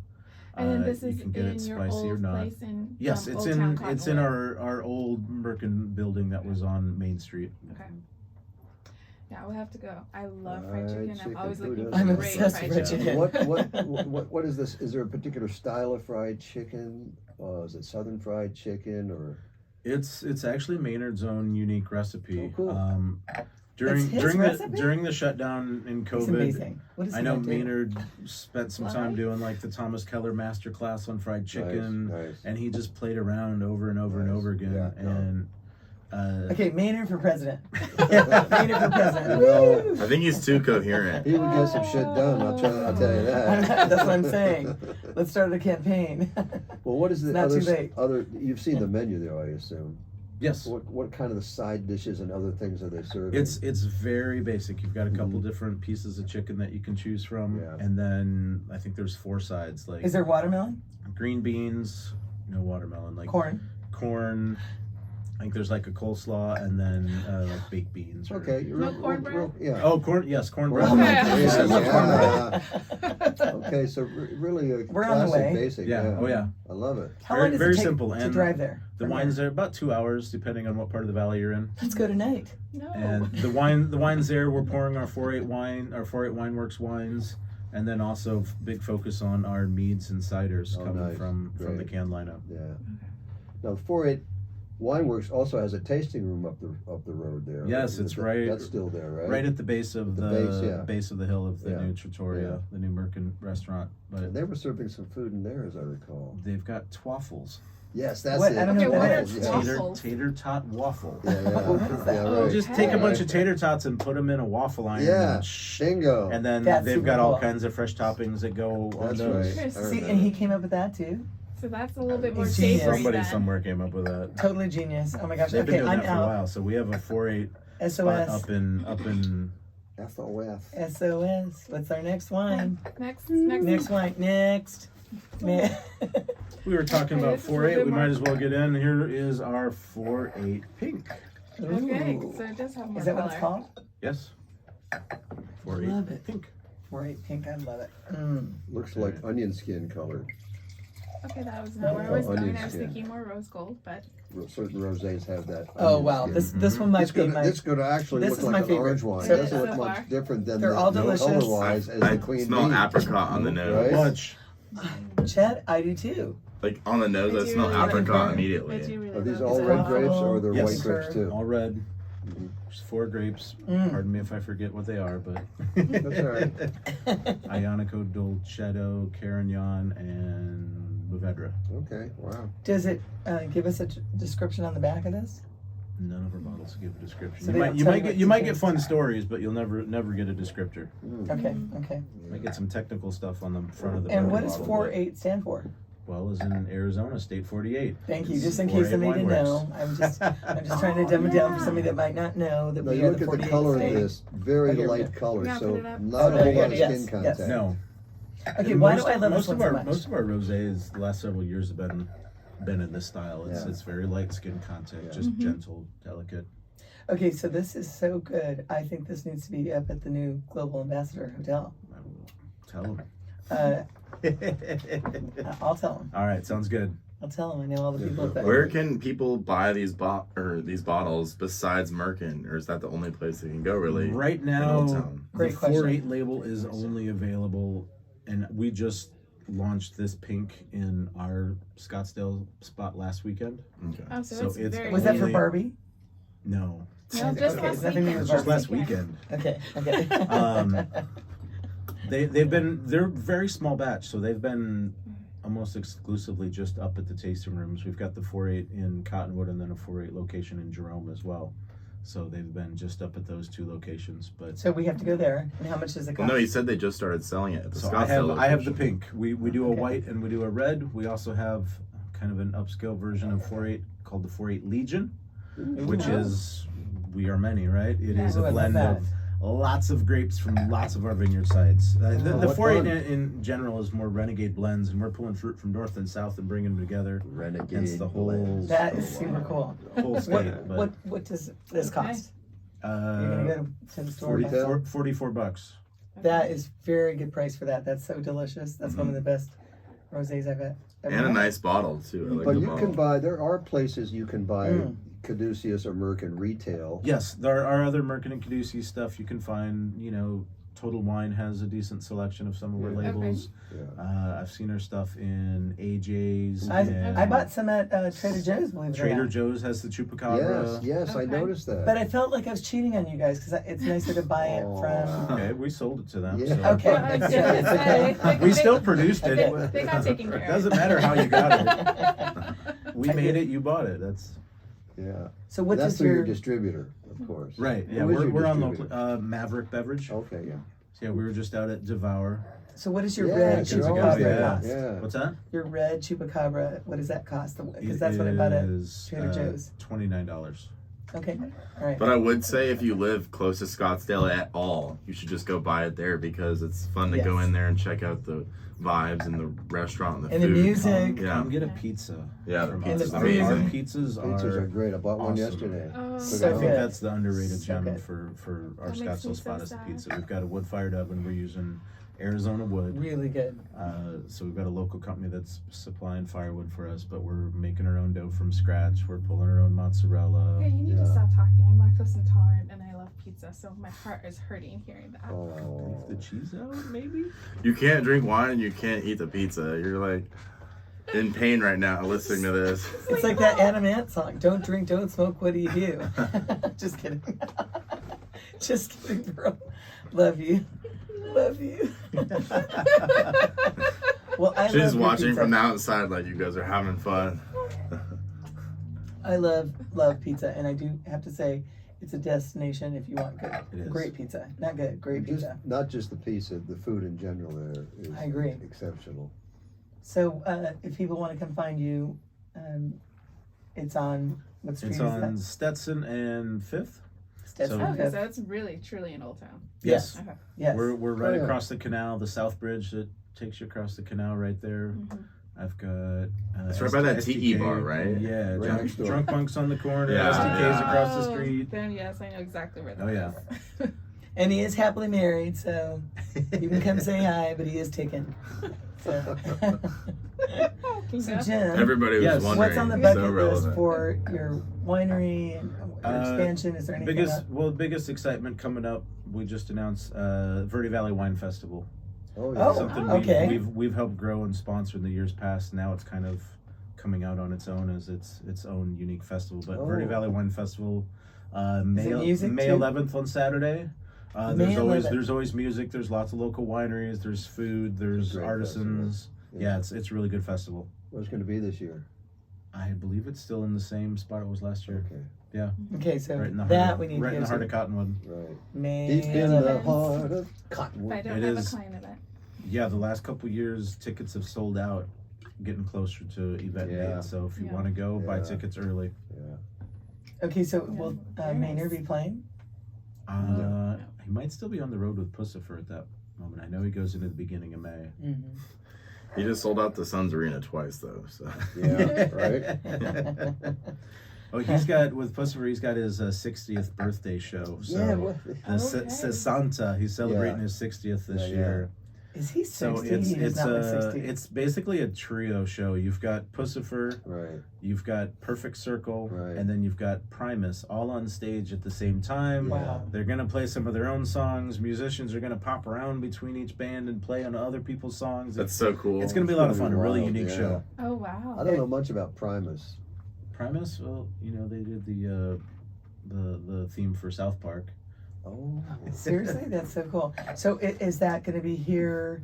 And then this You is can get in it your spicy or old not. place in Yes, it's Old Town in Cottonwood. our old Merkin building that was on Main Street. Okay. Yeah, we'll have to go. I love fried chicken. Fried I'm always chicken, looking who for I'm great obsessed fried with chicken. chicken. What is this? Is there a particular style of fried chicken? Is it Southern fried chicken or? It's actually Maynard's own unique recipe. Oh, cool. It's his recipe? During the shutdown in It's COVID, amazing. What is I he know gonna do? Maynard spent some time Why? doing like the Thomas Keller masterclass on fried chicken, Nice. and he just played around over and over and Nice. over again. Yeah, no. And Okay, Maynard for president. Maynard for president. Well, Woo! I think he's too coherent. he would get some shit done. I'll tell you that. That's what I'm saying. Let's start a campaign. Well, what is the It's not other too late. other? You've seen the menu though, I assume. yes, What kind of the side dishes and other things are they serving? it's very basic. You've got a couple different pieces of chicken that you can choose from, Yeah. and then I think there's 4 sides like Is there watermelon? green beans, no watermelon, like Corn. I think there's like a coleslaw and then like baked beans. okay. No cornbread? Yeah. Oh, corn. Yes, cornbread. Cornbread. Okay. I love Yeah. Okay, so really a We're on the classic way. basic. Yeah. Oh yeah. I love it. How Very- long does very it take simple, to and drive there? The from wines here? are about 2 hours, depending on what part of the valley you're in. Let's go tonight. No. And the wines there, we're pouring our 4-8 Wineworks wines, and then also big focus on our meads and ciders Oh, coming nice. from the Great. can lineup. Yeah. Now, 4-8 Wineworks also has a tasting room up the road there. Yes, it's right- That's still there, right? Right at the base of The the base, yeah. base of the hill of the Yeah. new Trattoria, Yeah. the new Merkin restaurant. But And they were serving some food in there, as I recall. they've got twaffles. Yes, that's What? it. I don't know what what is are yeah. waffles? Tater tot waffle. Yeah, yeah. What is that? Yeah, Oh, right. Just take a Okay. bunch of tater tots and put them in a waffle iron. Yeah. And, Bingo. and then That's they've super got all cool. kinds of fresh toppings that go on That's those. right. I See, and remember. he came up with that too. So that's a little bit more He's savory genius. Somebody then. somewhere came up with that. Totally genius. Oh my gosh. They've been Okay, doing I'm that for a out. while. So we have a 4-8 spot SOS. up in FOF. SOS. What's our next wine? Next. Next wine. Next. Ne- we were talking Okay, about this is a little 4-8. bit We more- might as well get in. Here is our 4-8 pink. Okay, Ooh. so it does have more Is that color. what it's called? Yes. 4-8 Love it. pink. 4-8 pink. I love it. Mm. Looks like onion skin color. Okay, that was not where I was Oh, going. onion I was skin. thinking more rose gold, but Certain rosés have that. Oh onion wow. skin. This one might It's be gonna, my. it's gonna actually this look is like my an favorite. orange wine. So- It doesn't look So much far. different than They're all the delicious. color-wise as I the queen smell bee. apricot on the nose. Right? Much. Chet, I do too. Like on the nose, I I do smell really like apricot that. immediately. I do really Are these love all this red one. grapes or they're Yes. white grapes too? All red. Mhm. Just 4 grapes. Mm. Pardon me if I forget what they are, but That's all right. Ionico, Dolcetto, Carignan, and Mourvedre. Okay, wow. Does it give us a description on the back of this? None of our bottles give a description. So you they might, don't you tell might you get what you to might do. get fun stories, but you'll never get a descriptor. Mm. Okay. Okay. You might get some technical stuff on the front of the And bottle. what does 4-8 stand for? Well, is in Arizona, State 48. Thank you. It's Just in case 4-8 somebody didn't Wineworks. know, I'm just trying to dumb it down for somebody that might not know that Now we you are look the at the 48 color of state. this, very Right here, light yeah. color, Yeah, so put it up. not a Oh, whole lot of yes, skin yes. contact. No. Okay, And why most- do I love most this one of so our much? most of our rosés the last several years have been in this style. It's Yeah. it's very light skin contact, Yeah. just Mhm. gentle, delicate. Okay, so this is so good. I think this needs to be up at the new Global Ambassador Hotel. I will tell them. I'll tell them. All right, sounds good. I'll tell them. I know all the Yeah, people at the. Where can people buy these bottles besides Merkin, or is that the only place they can go really? Right in now, Old Town? Great the question. 4-8 label is only available, and we just launched this pink in our Scottsdale spot last weekend. Okay. Oh, so, So it's it's very Was that for only- Barbie? No, No, just Okay, last nothing to do weekend. with it's just Barbie. last weekend. Okay. Okay. Um, they're very small batch, so they've been almost exclusively just up at the tasting rooms. We've got the 4-8 in Cottonwood and then a 4-8 location in Jerome as well. So they've been just up at those 2 locations. But So we have to go there. And how much does it Well, cost? no, you said they just started selling it at the so Scottsdale I have the location. pink. We do a Okay. white and we do a red. We also have kind of an upscale version of 4-8 called the 4-8 Legion, which Ooh. is we are many, right? It is Ooh, I a love blend that. lots of grapes from lots of our vineyard sites. The what 4-8 in general is more renegade blends, and we're pulling fruit from north and south and bringing them together. Renegade. Hence the whole blends. That is super cool. whole state. What does this cost? You're gonna But go to the store. 44 bucks. That is very good price for that. That's so delicious. That's one of the best rosés I've ever And a had. nice bottle too. I like But the you bottle. can buy. There are places you can buy Caduceus or Merkin retail. Yes, there are other Merkin and Caduceus stuff you can find. Total Wine has a decent selection of some of our Yeah. labels. Yeah. I've seen our stuff in AJ's. I and bought some at Trader Joe's, believe it or Trader not. Joe's has the Chupacabra. Yes, I Okay. noticed that. But I felt like I was cheating on you guys because it's nicer to buy it from. Okay, we sold it to them. Yeah. So. Okay. Well, I was gonna say, We still produced it. They got taken care It of. doesn't matter how you got it. We I made did. it. You bought it. That's Yeah. So what That's does through your your distributor, of course. right. Who Yeah, is your we're on distributor? local Maverick Beverage. Okay, yeah. Yeah, we were just out at Devour. so what is your Yeah, red sure. chupacabra Yeah. cost? Yeah. What's that? Your red chupacabra, what does that cost? Because that's what I bought at is, Trader Joe's. $29. Okay, all right. But I would say if you live close to Scottsdale at all, you should just go buy it there because it's fun to go Yes. in there and check out the vibes and the restaurant and the And the food. music. Yeah. Come get a pizza. Yeah, the from pizza's us. amazing. Our pizzas Pizzas are great. I bought one awesome. yesterday. Oh, I So think good. that's the underrated So gem good. for our That makes me Scottsdale spot so is the sad. pizza. We've got a wood-fired oven. We're using Arizona wood. Really good. So we've got a local company that's supplying firewood for us, but we're making our own dough from scratch. We're pulling our own mozzarella. Hey, you need Yeah. to stop talking. I'm lactose intolerant and I love pizza, so my heart is hurting hearing that. Oh. Leave the cheese out, maybe? You can't drink wine and you can't eat the pizza. You're like in pain right now listening to this. It's like that Adam Ant song. Don't drink, don't smoke. What do you do? Just kidding. Just kidding, bro. Love you. Love you. Well, I She's love just your watching pizza. from the outside like you guys are having fun. I love pizza, and I do have to say, it's a destination if you want good, It is. great pizza. Not good, great Just, pizza. not just the pizza, the food in general there is I agree. exceptional. So, if people want to come find you, it's on what street It's is on that? Stetson and 5th. Stetson so- Okay, Fifth. so it's really, truly an old town. Yes. Okay. Yes. We're right Oh, yeah. across the canal, the South Bridge that takes you across the canal right there. Mhm. I've got. It's right by that tiki STK, bar, right? Yeah, Right drunk, next door. drunk punks on the corner, Yeah, STK's yeah. across the Oh, street. Then yes, I know exactly where that Oh, yeah. is. And he is happily married, so you can come say hi, but he is taken. So, so Jim, Everybody was Yes. wondering. what's on the so bucket list relevant. for your winery and expansion? Is there anything? Biggest excitement coming up. We just announced Verde Valley Wine Festival. Oh, Oh, Something okay. we've helped grow and sponsor in the years past. Now it's kind of coming out on its own as its own unique festival. But Verde Oh. Valley Wine Festival, May music May too? 11th on Saturday. May 11th. There's always music. There's lots of local wineries. There's food. There's Great artisans. festival. Yeah, it's a really good festival. What's going to be this year? I believe it's still in the same spot it was last year. Okay, Okay, so Right in the heart that of, we need right to in go the heart to. of Cottonwood. right. May Deep in the 11th. heart of If I Cottonwood. don't It have is. a client event. Yeah, the last couple years tickets have sold out. Getting closer to event Yeah. date, so if you Yeah. want to go, buy Yeah. tickets early. Yeah. Okay, so Yeah, will very Maynard nice. be playing? He might still be on the road with Pussifer at that moment. I know he goes into the beginning of May. Mm-hmm. He just sold out the Suns Arena twice though. So Yeah, right? Oh, he's got with Pussifer. He's got his 60th birthday show. So Yeah, what? the Okay. Santa. He's celebrating Yeah. his 60th this Yeah, yeah. year. Is he 60? So He does not look 60. it's basically a trio show. You've got Pussifer, Right. you've got Perfect Circle, Right. and then you've got Primus all on stage at the same time. Wow. They're gonna play some of their own songs. Musicians are gonna pop around between each band and play on other people's songs. that's so cool. It's gonna be a lot of It's fun. gonna A be really wild, unique yeah. show. Oh wow. I don't know much about Primus. Primus, well, they did the theme for South Park. Oh. Seriously, that's so cool. So is that going to be here?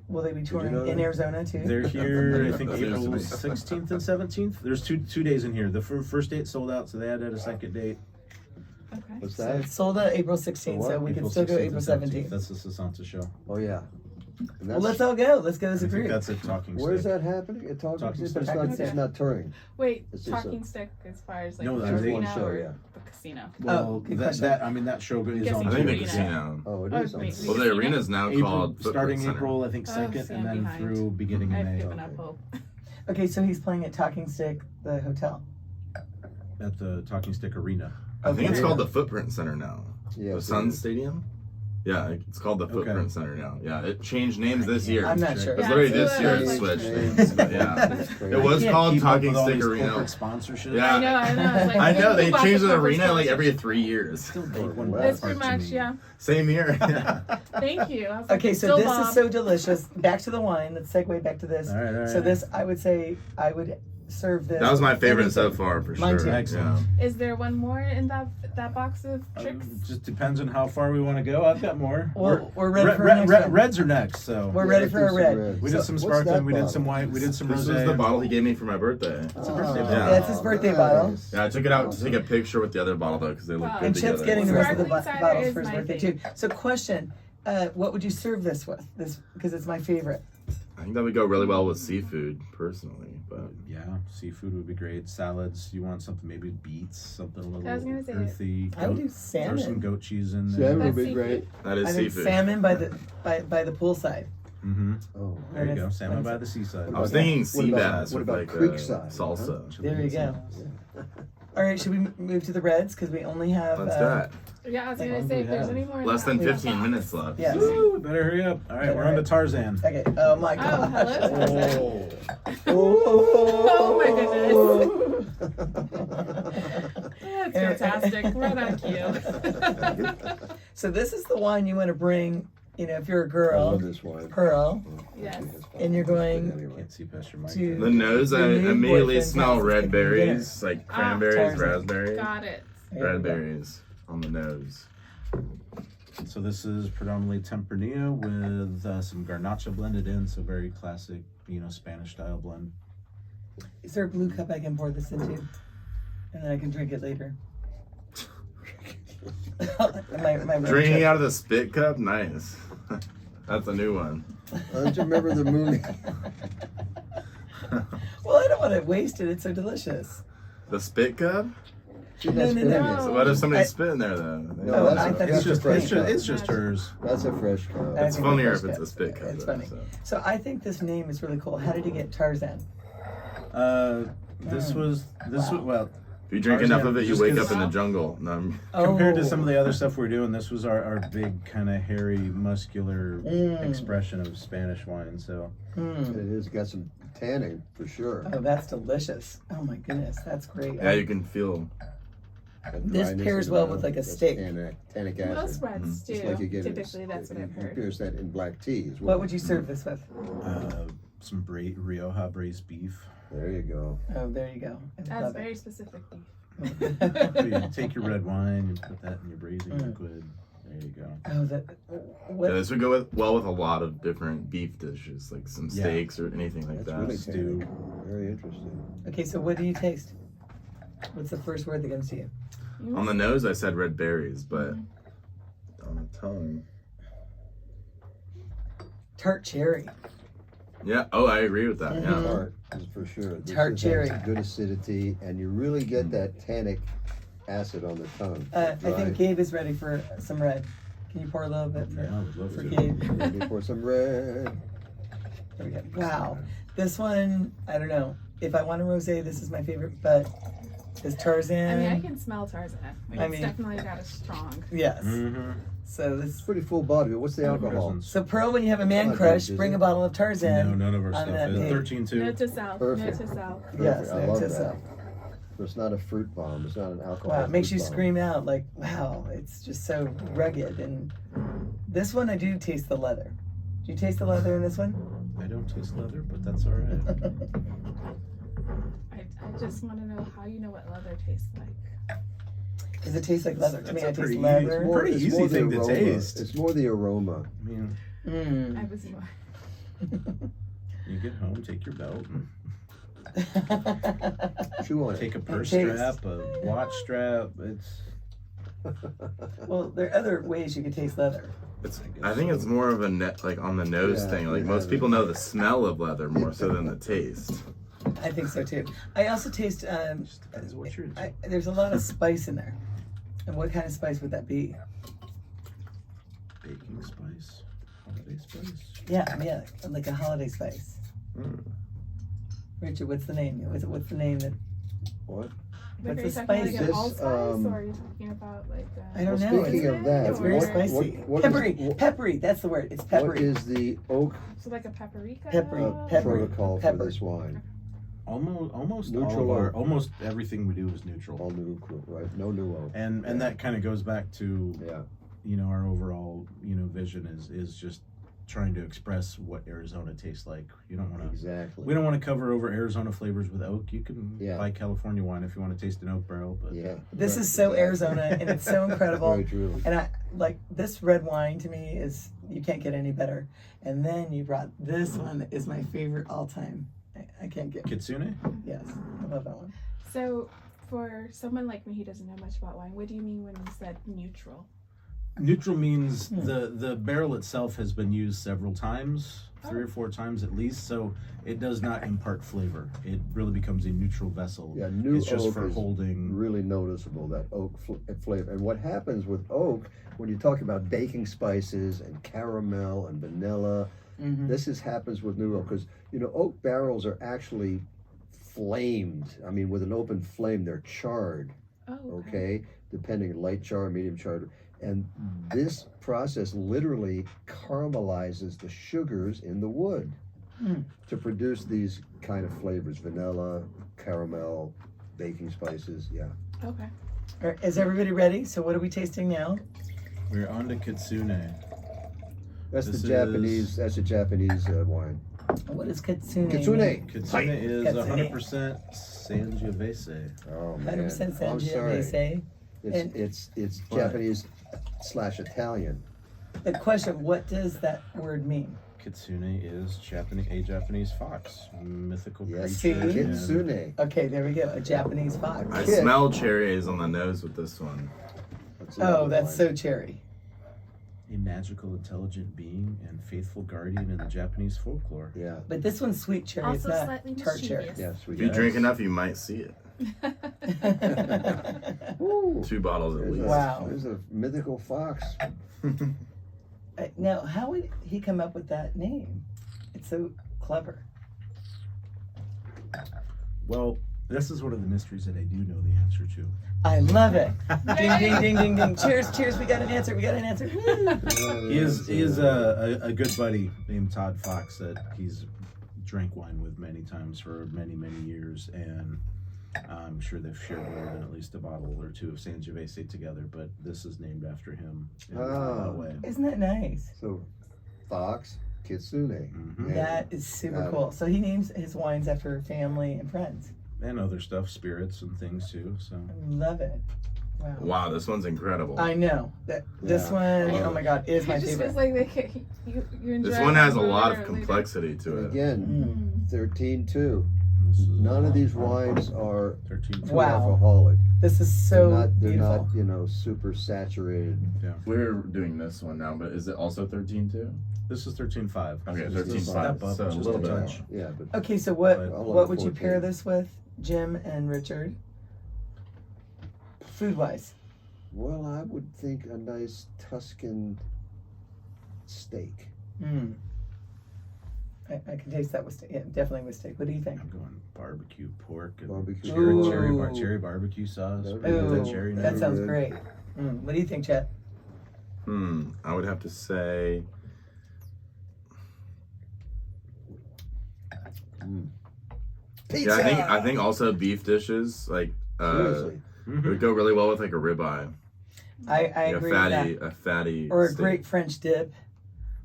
Will they be you touring know in that? Arizona too? They're here, I think, That seems to April be. 16th and 17th. There's two days in here. The first date sold out, so they added a second date. Okay. What's So that? it's sold out April 16th, so we can April still go 16th April and 17th. That's the Sasanta show. Oh, yeah. And Well, let's all go. Let's go as a I think group. that's a talking Where's stick. that happening? At Talking Talking Stick, but Stick. it's not touring. Wait, It's just talking stick as far as like No, the that's arena one show, or yeah. the casino. Well, good question. that show is Guessing on I think the Arena. casino. Oh, it Oh, is on. wait, Well, the Casino? arena is now April, called Footprint starting Center. April, I think Oh, 2nd, see, and I'm then behind. through beginning of I've May given up hope. Okay, so he's playing at Talking Stick, the hotel. at the Talking Stick Arena. I think it's Okay. called the Footprint Center now. Yeah, The Sun Stadium? Yeah, it's called the Footprint Okay. Center now. Yeah, it changed names this year. I'm not sure. It's Yeah, literally so this year that's it like switched strange. names. But yeah. It was can't called Keep up Talking with all Stick these Arena. corporate sponsorships. Yeah. I know. It's like, I know, who they bought changed the corporate arena like sponsors? every 3 years. Still like one That's part pretty to much, me. yeah. Same year. Yeah. Thank you. I was like, Okay, so still this Bob. is so delicious. Back to the wine. Let's segue back to this. All right. So this, I would say, I would serve this. That was my favorite so anything. far, for Mine sure. too. Excellent. Is there one more in that box of tricks? Just depends on how far we want to go. I've got more. We're ready for our next one. Reds are next, so We're ready for a red. we did So, some what's sparkling, that we did bottle? some white, we did some This rosé. was the bottle he gave me for my birthday. It's a birthday bottle. Yeah. Yeah, it's his birthday bottle. Nice. Yeah, I took it out to take a picture with the other bottle though, because they look Wow. good And together. Chet's getting the rest of the Sparkling cider bottles is for his my birthday too. So question, what would you serve this with? This, because it's my favorite. I think that would go really well with seafood, personally. But Yeah, seafood would be great. Salads, you want something maybe beets, something a little I was gonna say- earthy. I would do Throw some salmon. goat cheese in there. Salmon would That's be great. that is I think seafood. salmon by the poolside. Mm-hmm. Oh, There you What go. is- Salmon what by is the seaside. I was What about- thinking what sea about- bass what with about like creekside, salsa. There you go. All right, should we move to the reds because we only have Let's do it. Yeah, I was How gonna long say do if we there's have? any more. in Less that than little 15 box. minutes left. Yes. Woo, better hurry up. All right, we're on to Tarzan. Okay. Oh my god. Oh, hello. Oh, my That's fantastic. Right on cue. So this is the wine you want to bring. You know, if you're a I girl, love this wine. Pearl, Yes. and you're going Can't see past your mic. to- The nose, I Your new immediately boyfriend smell passes red the berries, like cranberries, Tarzan. raspberries, Got it. red berries on the nose. So this is predominantly Tempranillo with some Garnacha blended in, so very classic, Spanish style blend. Is there a blue cup I can pour this into? And then I can drink it later. my Drinking out of the spit cup, nice. That's a new one. Don't you remember the movie? Well, I don't want to waste it. It's so delicious. The spit cup? She No, has no, been no. in it. So what if somebody I- spit in there though? No, that's I a- thought that's it was It's just, a fresh it's just, cup. it's just hers. That's a fresh cup. I It's think funnier it's if it's good. a spit cup. It's though, funny. so. So I think this name is really cool. How did you get Tarzan? This was well If you drink Tarzan, enough of it, you just wake 'cause- up in the jungle. No, compared to Oh. some of the other stuff we're doing. This was our big kind of hairy, muscular Mm. expression of Spanish wine. So It is got some tanning for sure. Oh, that's delicious. Oh my goodness, that's great. yeah, you can feel. That This dryness pairs in well the with, like, a mouth, steak. that's Tannic Most acid. reds do. Just like you get Typically, that's what I've You heard. pierce that in black tea as well. What would you serve this with? some Rioja braised beef. There you go. Oh, there you go. I That's love very specific. So you take your red wine, you put that in your braising Mm. liquid. There you go. Oh, that. Yeah, What? this would go well with a lot of different beef dishes, like some Yeah. steaks or anything like That's that. really Stew. tannic. Very interesting. Okay, so what do you taste? What's the first word that comes to you? On the nose, I said red berries, but on the tongue, Tart cherry. yeah. Oh, I agree with that. Mhm. Yeah. Tart is for sure. This Tart has cherry. Good acidity, and you really get that tannic acid on the tongue. I Dry. think Gabe is ready for some red. Can you pour a little bit for, Yeah, I would love for to. Gabe? Ready for some red. There we go. Wow. This one, I don't know. If I want a rosé, this is my favorite, but this Tarzan. I mean, I can smell Tarzan. Like, I it's mean- definitely got a strong. Yes. Mm-hmm. So It's this. pretty full body. But what's the alcohol? So Pearl, when you have a man Not crush, much, is bring it? a bottle of Tarzan. No, none of our on stuff that is page. 13.2. Note to self. Perfect. Note to self. Yes, I note love to that. self. So it's not a fruit bomb. It's not an alcohol. Wow, it makes fruit you bomb. scream out like, wow, it's just so rugged. And this one, I do taste the leather. Do you taste the leather in this one? I don't taste leather, but that's all right. I just want to know how you know what leather tastes like. Does it taste like leather? To That's me, a I taste pretty leather. easy- Pretty easy the thing to aroma. taste. It's more the aroma. I mean, I Mm. was more. you get home, take your belt, Chew on it. take a purse Taste. strap, a watch strap. It's Well, there are other ways you can taste leather. I think it's more of a like on the nose Yeah, thing. Like yeah. most people know the smell of leather more so than the taste. I think so too. I also taste. Just depends what you're into. There's a lot of spice in there. And what kind of spice would that be? Baking spice, holiday spice. Yeah, like a holiday spice. Mm. Richard, what's the name? What's the name that? What? Like, What's are you the talking like spice? an This, allspice, or are you talking about like? I don't Well, know. speaking Is of it? that, It's very Or- spicy. what Peppery. is- Peppery. That's the word. It's What peppery. is the oak So like a paprika. Peppery. protocol Pepper. for this wine? Almost Neutral all of oak. almost everything we do is neutral. All new, right? No new oak. And that kind of goes back to Yeah. our overall vision is just trying to express what Arizona tastes like. You don't want to. Exactly. We don't want to cover over Arizona flavors with oak. You can Yeah. buy California wine if you want to taste an oak barrel, but Yeah. This right, is so exactly. Arizona, and it's so incredible. Very true. And I like this red wine to me is you can't get any better. And then you brought this one that is my favorite all time. I can't get. Kitsune. Yes, I love that one. So for someone like me who doesn't know much about wine, what do you mean when you said neutral? Neutral means Hmm. the barrel itself has been used several times, 3 or 4 times at least, so it does not impart flavor. It really becomes a neutral vessel. Yeah, new It's just oak for is holding. really noticeable, that oak flavor. And what happens with oak, when you talk about baking spices and caramel and vanilla, Mm-hmm. this happens with new oak, because oak barrels are actually flamed. I mean, with an open flame, they're charred. Oh, Okay, depending light char, medium char, and this process literally caramelizes the sugars in the wood Mm. to produce these kind of flavors: vanilla, caramel, baking spices. Yeah. Okay. All right, is everybody ready? So what are we tasting now? We're on to Kitsune. That's This the Japanese. That's a Japanese wine. What is kitsune? Kitsune. Kitsune is Kitsune. 100% Sangiovese. Oh man. 100% I'm sorry. Sangiovese. It's But- Japanese / Italian. The question: what does that word mean? Kitsune is a Japanese fox, mythical Yes. See? creature. and Kitsune. Okay, there we go. A Japanese fox. I Kid. smell cherries on the nose with this one. That's Oh, another that's wine. so cherry. A magical, intelligent being and faithful guardian in the Japanese folklore. Yeah. But this one's sweet cherry. Also it's not slightly tart cherry. mischievous. Yes. We If you got drink it. enough, you might see it. Woo. 2 bottles at There's least. a- Wow. There's a mythical fox. Now, how would he come up with that name? It's so clever. Well, this is one of the mysteries that I do know the answer to. I love it. Ding, ding, ding, ding, ding. Cheers, cheers. We got an answer. We got an answer. Woo. He is a good buddy named Todd Fox that he's drank wine with many times for many, many years, and I'm sure they've shared more than at least a bottle or 2 of Sangiovese together, but this is named after him in that way. Isn't that nice? So, fox, kitsune. Mhm. That is super Got it. cool. So he names his wines after family and friends. And other stuff, spirits and things too, so. I love it. Wow. Wow, this one's incredible. I know that this Yeah. one. Oh my God, is my It just favorite. feels like you enjoy This one has a it lot of later. complexity to it. Again, 13.2. This is None of these wines are 13. too Wow. alcoholic. This is so They're beautiful. not, super saturated. We're doing this one now, but is it also 13 too? This is 13.5. Okay, This is 13.5, step up so a just little a bit. touch. Yeah, but Okay, so what But- what would you 14. pair this with, Jim and Richard? Food wise. well, I would think a nice Tuscan steak. Mm. I can taste that with steak. Yeah, definitely with steak. What do you think? I'm going barbecue pork and Barbecue. cherry barbecue sauce. That'd with Ooh, the cherry that nut. sounds good. great. What do you think, Chet? I would have to say Pizza. yeah, I think also beef dishes like Seriously. it would go really well with like a ribeye. I Like agree with that. a fatty Or a steak. great French dip,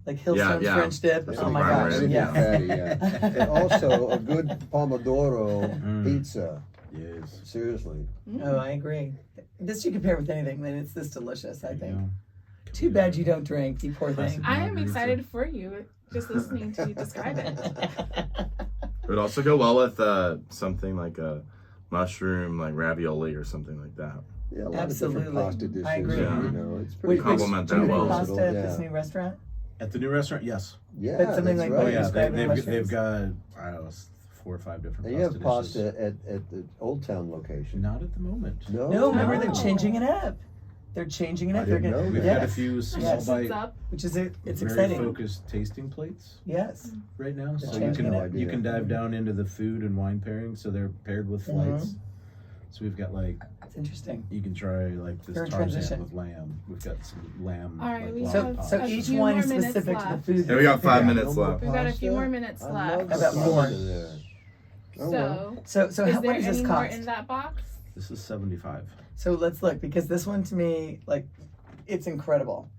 like Hillstone's yeah. French dip. That's Oh what my prime gosh, rib, yeah. Fatty, yeah. And also a good pomodoro Mm. pizza. Yes. Seriously. Oh, I agree. This you can pair with anything, and it's this delicious. I think. Yeah. Too bad you don't drink, you poor thing. I am excited for you just listening to you describe it. It would also go well with something like a mushroom, like ravioli or something like that. Yeah, a lot of Absolutely. different pasta dishes. I agree. Yeah. You know, it's pretty Complement do you that make well. pasta at Yeah. this new restaurant? At the new restaurant, yes. Yeah, But something that's like Oh what right. you yeah, described in they've mushrooms? got I don't know 4 or 5 different And you have pasta dishes. pasta at the Old Town location. Not at the moment. No, remember they're No. changing it up. They're changing it I up. They're didn't gonna, know We've that. got a yes, few small Yes. bite, It's up. which is it's very exciting. focused tasting plates Yes. right now. They're So you changing can it up. you can dive down into the food and wine pairing. So they're paired with flights. So we've got like It's interesting. you can try like this They're in Tarzan transition. with lamb. We've got some lamb. All right, like, we log So, have so a each few one more is minutes specific to the left. food. Yeah, we got 5 Yeah. minutes left. We've got a few Pasta? more minutes I left. love How about pasta more? there. Oh, well. So is what there does this any more cost? in that box? This is 75. So let's look, because this one to me, like, it's incredible.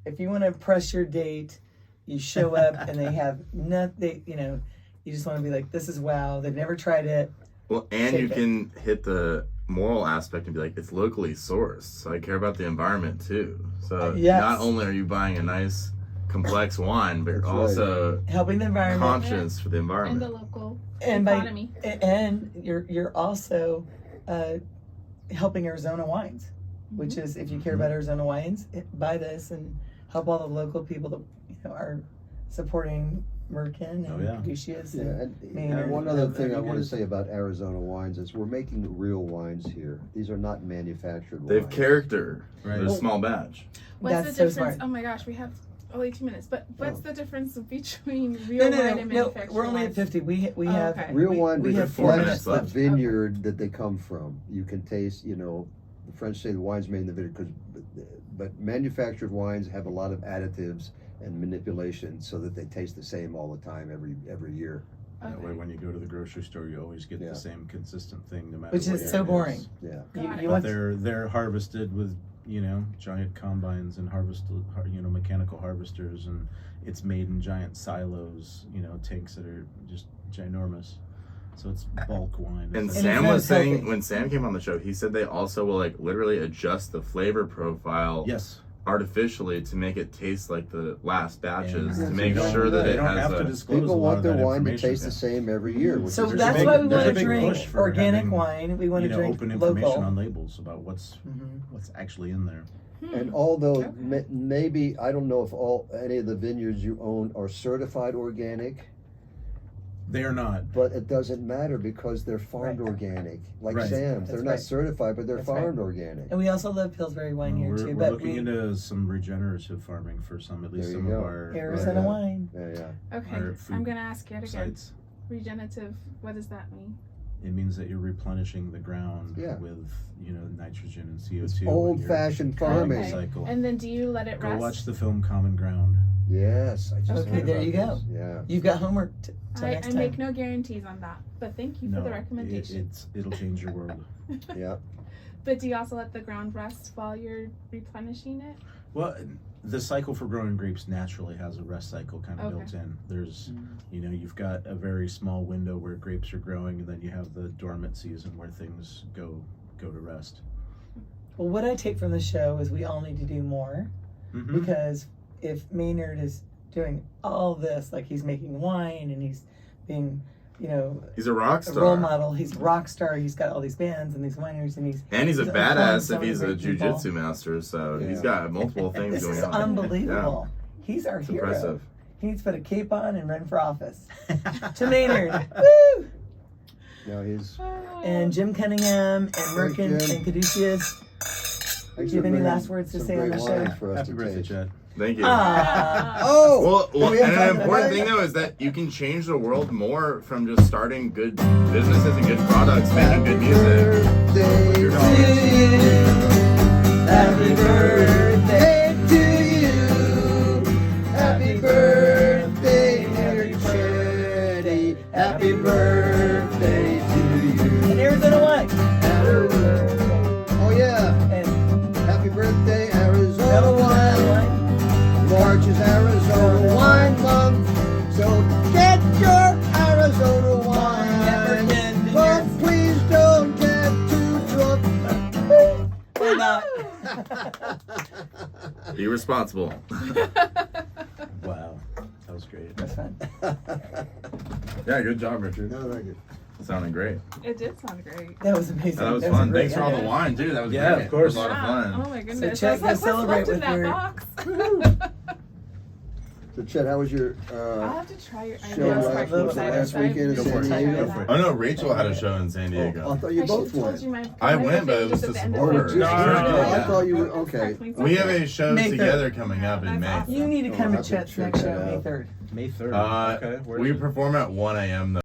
If you want to press your date, you show up and they have nothing, you just want to be like, this is wow. They've never tried it. Well, and Take you it. can hit the moral aspect and be like, it's locally sourced. So I care about the environment too. So Yes. not only are you buying a nice, complex wine, but you're That's right. also Helping the environment. conscious for the And the environment. local And economy. and you're also helping Arizona wines, which is, if you care about Arizona wines, buy this and help all the local people that are supporting Merkin and Oh, yeah. Caduceus. Yeah, And and, Maynard. and one other thing I you want to guys- say about Arizona wines is we're making real wines here. These are not manufactured They have wines. character. Right. They're a small batch. What's That's the so difference? smart. Oh my gosh, we have only 2 minutes. But what's Oh. the difference between real wine and no, manufactured we're only at wines? 50. We Oh, have okay. Real we, wine we have 4 reflects minutes the left. vineyard that they come from. You can taste, the French say the wine's made in the vineyard, but manufactured wines have a lot of additives and manipulation so that they taste the same all the time every year. That way, Okay. when you go to the grocery store, you always get Yeah. the same consistent thing, no matter Which what is year so it boring. is. Yeah. You, Got it. you But want they're harvested with giant combines and mechanical harvesters, and it's made in giant silos, tanks that are just ginormous. So it's bulk wine. And it's Sam not was saying, healthy. when Sam came on the show, he said they also will literally adjust the flavor profile Yes. artificially to make it taste like the last batches Yeah. to make They sure that They it don't has have to a disclose a People lot want of their that wine to information. taste the same every year. Which So is that's big- why we there's want a to big drink push for organic having, wine. We want to drink open information local. on labels about what's Mhm. actually in there. And although Okay. maybe I don't know if any of the vineyards you own are certified organic, They are not. but it doesn't matter because they're farmed Right. organic, like Right. Sam's. They're That's not right. certified, but they're That's right. farmed organic. And we also love Pillsbury wine here we're, too. we're But looking we into some regenerative farming for at least There some you of go. our Arizona Yeah. wine. Yeah. Okay, Our food I'm gonna ask it again. sites. Regenerative. What does that mean? It means that you're replenishing the ground Yeah. with nitrogen and CO2. It's and you're old-fashioned farming. Okay. Cycle. And then do you let it Go rest? watch the film Common Ground. Yes, I just Okay, heard there about you go. this. Yeah. You've got homework till I next time. make no guarantees on that, but thank you for the recommendation. It'll change your world. Yeah. But do you also let the ground rest while you're replenishing it? Well, the cycle for growing grapes naturally has a rest cycle kind of Okay. built in. There's, Mm-hmm. you've got a very small window where grapes are growing, and then you have the dormant season where things go to rest. Well, what I take from the show is we all need to do more, Mm-hmm. because if Maynard is doing all this, like he's making wine and he's being, he's a rock a role star. model, he's a rock star, he's got all these bands and these wineries, and he's And he's a He's badass so if he's a many great people. jujitsu master, so Yeah. he's got multiple things this going is on. unbelievable. He's our It's hero. impressive. He needs to put a cape on and run for office. To Maynard. Woo! Now he's. And Jim Cunningham and Thank Merkin Jim. and Caduceus. Do you have any last words to say on the show? For us Happy to birthday, taste. Chet. Thank you. Ah. Oh! Well, we have and time an to important wait? thing though is that you can change the world more from just starting good businesses and good products, making good music. Birthday Your to dollars. you. Happy birthday to you. Happy birthday, dear Chetty. Happy birthday to you. And Arizona wine. Oh yeah. And Happy birthday, Arizona wine. March is Arizona wine month. So get your Arizona wine. Merkin But Vineyards. please don't get too drunk. We're not. Be responsible. Wow, that was great. That's fun. Yeah, good job, Richard. No, thank you. sounded great. It did sound great. That was amazing. That was a fun. great Thanks for all the idea. wine too. That was Yeah, great. of course. It was a lot of Yeah. fun. Oh my goodness. Chet, I was go like, what's celebrate left in with that your- box? So Chet, how was your I'll have to try your show last, was it last weekend in Go San for it. Diego? Go for it. Oh no, Rachel had a show in San Oh, Diego. I thought you I both should've told went. you my I my went, but it thing was just to at the end of support the her. day. No, I I thought you were okay. We have a show May together 3rd. coming up in That's May. awesome. You need to Oh, come I to have to Chet's check next that show, May out. 3rd. May 3rd. Okay. Where's We it? perform at 1 a.m. though.